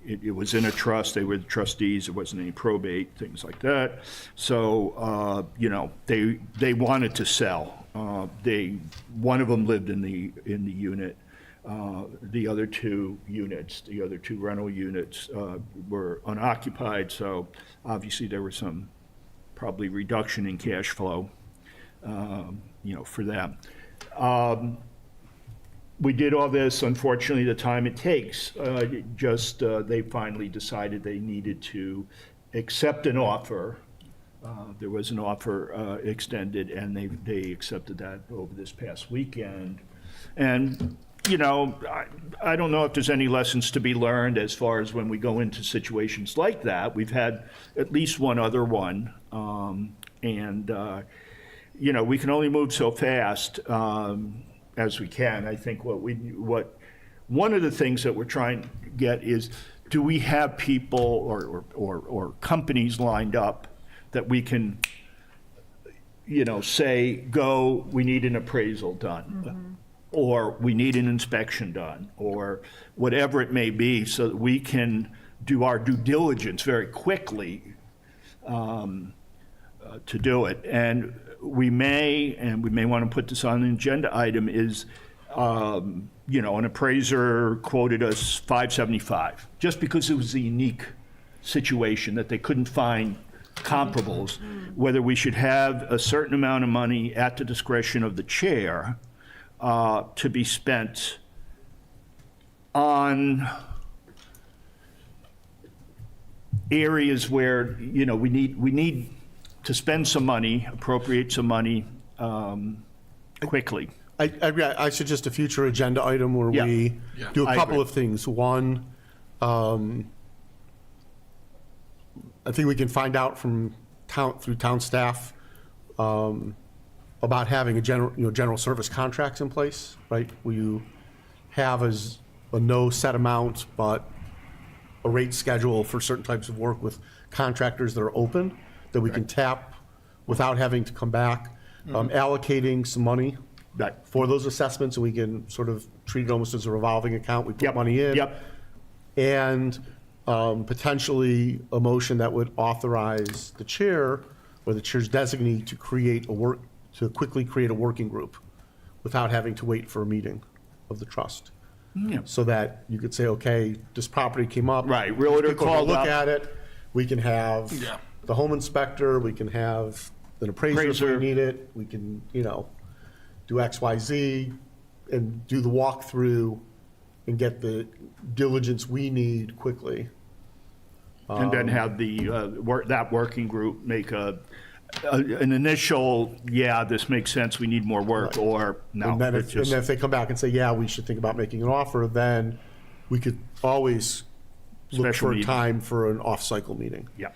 Speaker 1: it was in a trust, they were the trustees, there wasn't any probate, things like that. So, they wanted to sell. One of them lived in the unit. The other two units, the other two rental units were unoccupied, so obviously there was some probably reduction in cash flow, for them. We did all this, unfortunately, the time it takes, they finally decided they needed to accept an offer. There was an offer extended, and they accepted that over this past weekend. And, I don't know if there's any lessons to be learned as far as when we go into situations like that. We've had at least one other one, and we can only move so fast as we can. I think one of the things that we're trying to get is, do we have people or companies lined up that we can, say, go, we need an appraisal done, or we need an inspection done, or whatever it may be, so that we can do our due diligence very quickly to do it. And we may want to put this on an agenda item, is, an appraiser quoted us $575, just because it was a unique situation that they couldn't find comparables, whether we should have a certain amount of money at the discretion of the chair to be spent on areas where, we need to spend some money, appropriate some money quickly.
Speaker 3: I suggest a future agenda item where
Speaker 1: Yeah.
Speaker 3: we do a
Speaker 1: I
Speaker 3: couple
Speaker 1: agree.
Speaker 3: of things. One, I think we can find out through town staff about having a general service contracts in place, right? Where you have as a no set amount, but a rate schedule for certain types of work with contractors that are open, that we can tap without having to come back, allocating some money
Speaker 1: Right.
Speaker 3: for those assessments, and we can sort of treat it almost as a revolving account. We put money in.
Speaker 1: Yep.
Speaker 3: And potentially a motion that would authorize the chair or the chair's designee to quickly create a working group without having to wait for a meeting of the trust.
Speaker 1: Yeah.
Speaker 3: So that you could say, okay, this property came up.
Speaker 1: Right, realtor
Speaker 3: People can
Speaker 1: called
Speaker 3: look
Speaker 1: up.
Speaker 3: at it. We can have
Speaker 4: Yeah.
Speaker 3: the home inspector, we can have an appraiser if
Speaker 1: Appraiser.
Speaker 3: we need it. We can, do X, Y, Z and do the walkthrough and get the diligence we need quickly.
Speaker 1: And then have that working group make an initial, this makes sense, we need more work, or no.
Speaker 3: And then
Speaker 1: it's just-
Speaker 3: if they come back and say, yeah, we should think about making an offer, then we could always look
Speaker 1: Special
Speaker 3: for a
Speaker 1: meeting.
Speaker 3: time for an off-cycle meeting.
Speaker 1: Yeah.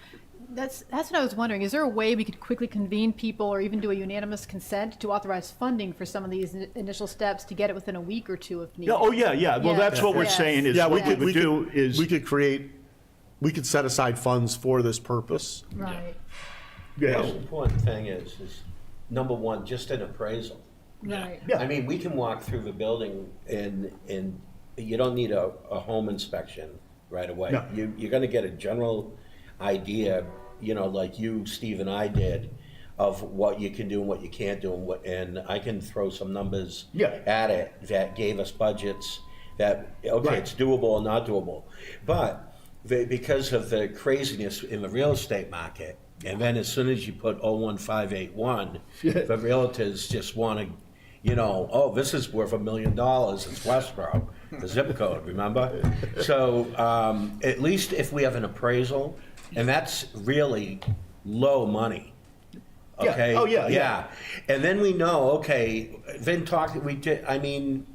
Speaker 2: That's what I was wondering. Is there a way we could quickly convene people or even do a unanimous consent to authorize funding for some of these initial steps to get it within a week or two if needed?
Speaker 1: Yeah, oh, yeah. Well,
Speaker 2: Yeah.
Speaker 1: that's what we're
Speaker 2: Yes.
Speaker 1: saying is,
Speaker 3: Yeah,
Speaker 1: what we would do is,
Speaker 3: we could set aside funds for this purpose.
Speaker 2: Right,
Speaker 6: The most important thing is number one, just an appraisal.
Speaker 2: right.
Speaker 1: Yeah.
Speaker 6: I mean, we can walk through the building and you don't need a home inspection right away.
Speaker 1: No.
Speaker 6: You're gonna get a general idea, like you, Steve, and I did, of what you can do and what you can't do, and I can throw some numbers
Speaker 1: Yeah.
Speaker 6: at it that gave us budgets that, okay,
Speaker 1: Right.
Speaker 6: it's doable or not doable. But because of the craziness in the real estate market, and then as soon as you put 01581, the realtors just want to, this is worth $1 million, it's Westborough, the zip code, remember? So at least if we have an appraisal, and that's really low money.
Speaker 1: Yeah.
Speaker 6: okay?
Speaker 1: Oh, yeah, yeah.
Speaker 6: And then we know, okay, then I mean,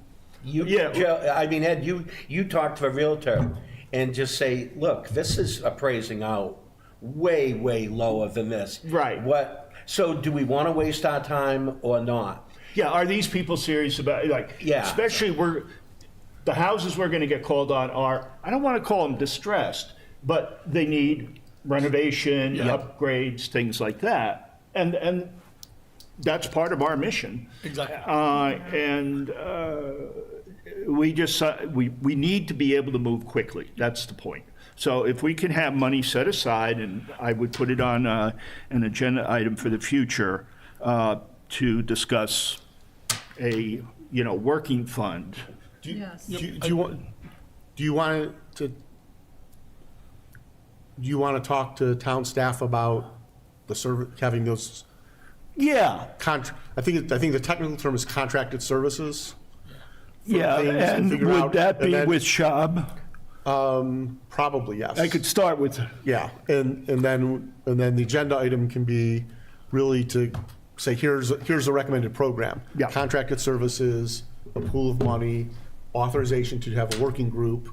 Speaker 1: Yeah.
Speaker 6: Ed, you talk to a realtor and just say, look, this is appraising out way, way lower than this.
Speaker 1: Right.
Speaker 6: So do we want to waste our time or not?
Speaker 1: Yeah, are these people serious about, like,
Speaker 6: Yeah.
Speaker 1: especially the houses we're gonna get called on are, I don't wanna call them distressed, but they need renovation,
Speaker 4: Yeah.
Speaker 1: upgrades, things like that. And that's part of our mission.
Speaker 4: Exactly.
Speaker 1: We need to be able to move quickly. That's the point. So if we can have money set aside, and I would put it on an agenda item for the future to discuss a, working fund.
Speaker 2: Yes.
Speaker 3: Do you want to talk to town staff about the having those
Speaker 1: Yeah,
Speaker 3: I think the technical term is contracted services.
Speaker 1: yeah,
Speaker 3: things to
Speaker 1: and
Speaker 3: figure
Speaker 1: would
Speaker 3: out,
Speaker 1: that
Speaker 3: and
Speaker 1: be
Speaker 3: then-
Speaker 1: with Shab?
Speaker 3: Probably, yes.
Speaker 1: I could start with,
Speaker 3: Yeah, and then the agenda item can be really to say, here's a recommended program.
Speaker 1: Yeah.
Speaker 3: Contracted services, a pool of money, authorization to have a working group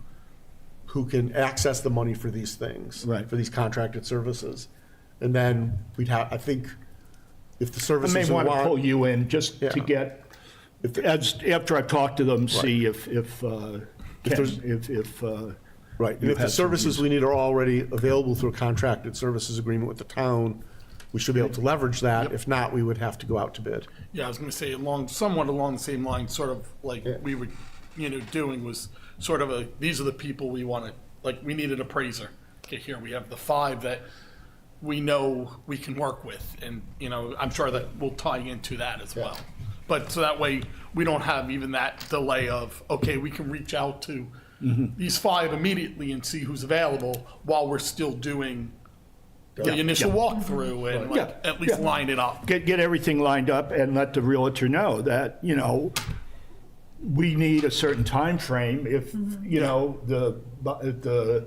Speaker 3: who can access the money for these things.
Speaker 1: Right.
Speaker 3: For these contracted services. And then I think, if the
Speaker 1: I
Speaker 3: services
Speaker 1: may
Speaker 3: we
Speaker 1: want to pull you in just to
Speaker 3: Yeah.
Speaker 1: get,
Speaker 3: If the-
Speaker 1: after I've talked to them, see if
Speaker 3: there's- Right, and
Speaker 1: you
Speaker 3: if the
Speaker 1: have some
Speaker 3: services we need are already available through a contracted services agreement with the town, we should be able to leverage that. If not, we would have to go out to bid.
Speaker 4: Yeah, I was going to say somewhat along the same lines, sort of like we were, doing was sort of these are the people we want to, like, we need an appraiser. Okay, here we have the 5 that we know we can work with, and, I'm sure that will tie into that as well. But so that way, we don't have even that delay of, okay, we can reach out to these 5 immediately and see who's available while we're still doing the initial walkthrough and
Speaker 1: Yeah,
Speaker 4: at least
Speaker 1: yeah.
Speaker 4: line it up.
Speaker 1: get everything lined up and let the realtor know that, we need a certain time frame. If, the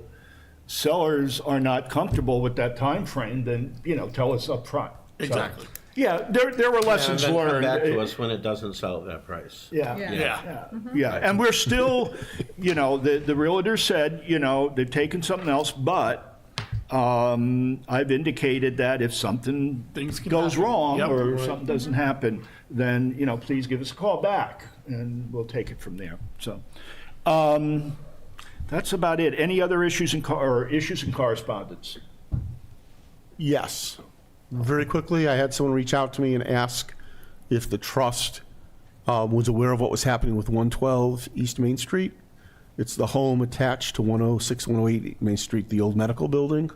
Speaker 1: sellers are not comfortable with that time frame, then, tell us up front. So,
Speaker 4: Exactly.
Speaker 1: yeah, there were
Speaker 6: And
Speaker 1: lessons
Speaker 6: then come
Speaker 1: learned.
Speaker 6: back to us when it doesn't sell at that price.
Speaker 1: Yeah.
Speaker 4: Yeah.
Speaker 1: Yeah, and we're still, the realtor said, they've taken something else, but I've indicated that if something
Speaker 4: Things can
Speaker 1: goes
Speaker 4: happen.
Speaker 1: wrong
Speaker 4: Yep.
Speaker 1: or something doesn't happen, then, please give us a call back and we'll take it from there. So, that's about it. Any other issues in correspondence?
Speaker 3: Yes. Very quickly, I had someone reach out to me and ask if the trust was aware of what was happening with 112 East Main Street. It's the home attached to 106, 108 Main Street, the old medical building.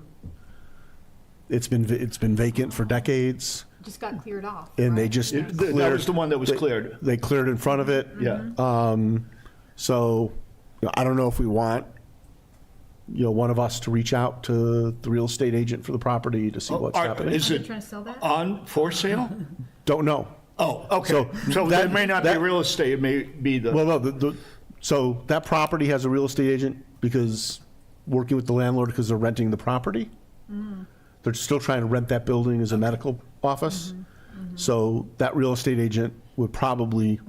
Speaker 3: It's been vacant for decades,
Speaker 2: Just got cleared off.
Speaker 3: and they
Speaker 2: right?
Speaker 3: just
Speaker 2: Yes.
Speaker 1: That
Speaker 3: cleared.
Speaker 1: was the one that was cleared.
Speaker 3: They cleared in front of it.
Speaker 1: Yeah.
Speaker 3: So, I don't know if we want, one of us to reach out to the real estate agent for the property to see what's happening.
Speaker 1: Is
Speaker 2: Are you
Speaker 1: it
Speaker 2: trying to sell that?
Speaker 1: for sale?
Speaker 3: Don't know.
Speaker 1: Oh, okay. So
Speaker 3: that-
Speaker 1: that may not be
Speaker 3: that-
Speaker 1: real estate, it may be the.
Speaker 3: Well, no, so that property has a real estate agent because working with the landlord because they're renting the property. They're still trying to rent that building as a medical office. So that real estate agent would probably,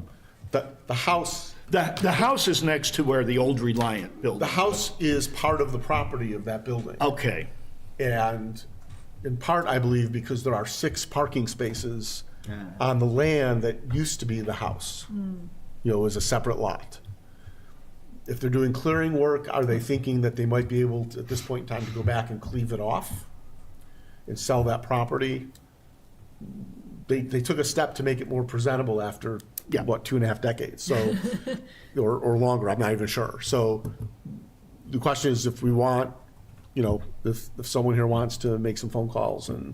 Speaker 3: the house,
Speaker 1: The house is next to where the old Reliant building.
Speaker 3: the house is part of the property of that building.
Speaker 1: Okay,
Speaker 3: And in part, I believe, because there are 6 parking spaces on the land that used to be the house, as a separate lot. If they're doing clearing work, are they thinking that they might be able to, at this point in time, to go back and cleave it off and sell that property? They took a step to make it more presentable after,
Speaker 1: Yeah.
Speaker 3: 2.5 decades, so, or longer, I'm not even sure. So the question is if we want, if someone here wants to make some phone calls and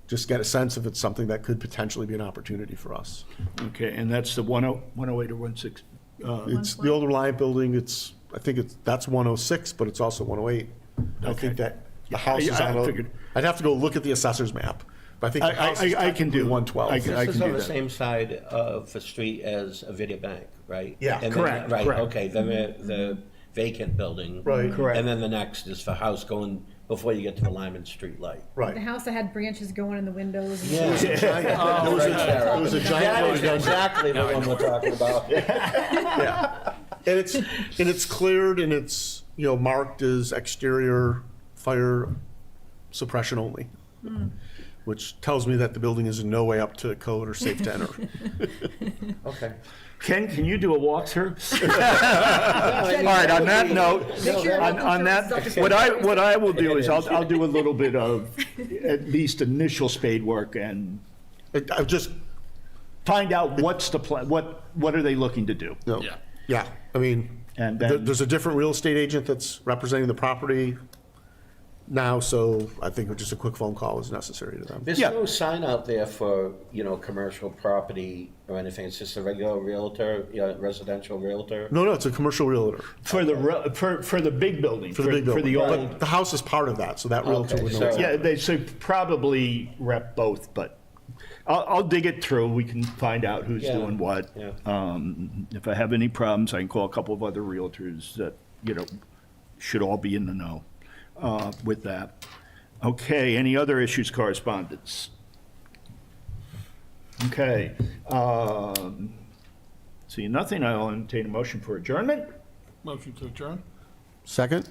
Speaker 3: just get a sense if it's something that could potentially be an opportunity for us.
Speaker 1: okay, and that's the 108 or 16?
Speaker 3: It's the old Reliant building, that's 106, but it's also 108. I
Speaker 1: Okay.
Speaker 3: think that the house is
Speaker 1: I
Speaker 3: on
Speaker 1: figured.
Speaker 3: I'd have to go look at the assessor's map, but I think the house is
Speaker 1: I can do
Speaker 3: technically 112.
Speaker 1: I
Speaker 6: This
Speaker 1: can
Speaker 6: is
Speaker 1: do
Speaker 6: on the
Speaker 1: that.
Speaker 6: same side of the street as a Video Bank, right?
Speaker 3: Yeah.
Speaker 6: And then-
Speaker 1: Correct,
Speaker 6: Right,
Speaker 1: correct.
Speaker 6: okay, then the vacant building.
Speaker 3: Right.
Speaker 1: Correct.
Speaker 6: And then the next is the house going before you get to the Lyman Street light.
Speaker 2: The
Speaker 3: Right.
Speaker 2: house that had branches going in the windows. And
Speaker 6: Yeah.
Speaker 3: It was a
Speaker 6: That
Speaker 3: giant.
Speaker 6: is exactly the one we're talking about.
Speaker 3: Yeah. And it's cleared and it's, marked as exterior fire suppression only, which tells me that the building is in no way up to code or safe to enter.
Speaker 6: Okay.
Speaker 1: Ken, can you do a walkthrough? All right, on that note, on that, what I will do is I'll do a little bit of at least initial spade work and
Speaker 3: I just,
Speaker 1: find out what's the plan, what are they looking to do?
Speaker 4: Yeah.
Speaker 3: yeah, I mean,
Speaker 1: And then-
Speaker 3: there's a different real estate agent that's representing the property now, so I think just a quick phone call is necessary to them.
Speaker 6: There's
Speaker 1: Yeah.
Speaker 6: no sign out there for, commercial property or anything. It's just a regular realtor, residential realtor.
Speaker 3: No, it's a commercial realtor
Speaker 1: For the big building,
Speaker 3: for the big building.
Speaker 1: old.
Speaker 3: But the house is part of that, so that realtor
Speaker 6: Okay,
Speaker 3: would know.
Speaker 6: so-
Speaker 1: Yeah, they should probably rep both, but I'll dig it through. We can find out who's
Speaker 6: Yeah,
Speaker 1: doing what.
Speaker 6: yeah.
Speaker 1: If I have any problems, I can call a couple of other realtors that, should all be in the know with that. Okay, any other issues, correspondence? Okay. Seeing nothing, I'll entertain a motion for adjournment.
Speaker 4: Motion to adjourn?
Speaker 3: Second?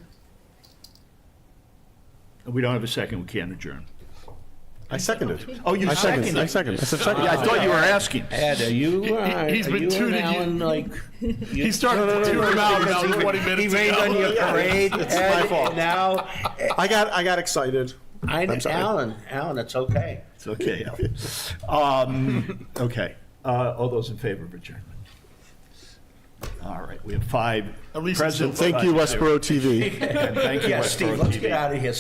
Speaker 1: We don't have a second, we can't adjourn.
Speaker 3: I seconded.
Speaker 1: Oh, you seconded?
Speaker 3: I seconded. I said second.
Speaker 1: Yeah, I thought you were asking.
Speaker 6: Ed, are you,
Speaker 4: He's
Speaker 6: are
Speaker 4: been
Speaker 6: you and
Speaker 4: tuning you.
Speaker 6: Alan, like?
Speaker 4: He started to tune him out about 20
Speaker 6: He
Speaker 4: minutes
Speaker 6: rained on
Speaker 4: ago.
Speaker 6: your parade,
Speaker 3: It's my
Speaker 6: Ed,
Speaker 3: fault.
Speaker 6: and now,
Speaker 3: I got excited. I'm sorry.
Speaker 6: Alan, it's okay.
Speaker 1: It's okay. Okay, all those in favor of adjournment? All right, we have 5
Speaker 4: At least it's
Speaker 1: present.
Speaker 3: Thank you, Westborough TV.
Speaker 1: And thank you,
Speaker 6: Yeah,
Speaker 1: Westboro
Speaker 6: Steve, let's
Speaker 1: TV.
Speaker 6: get out of here.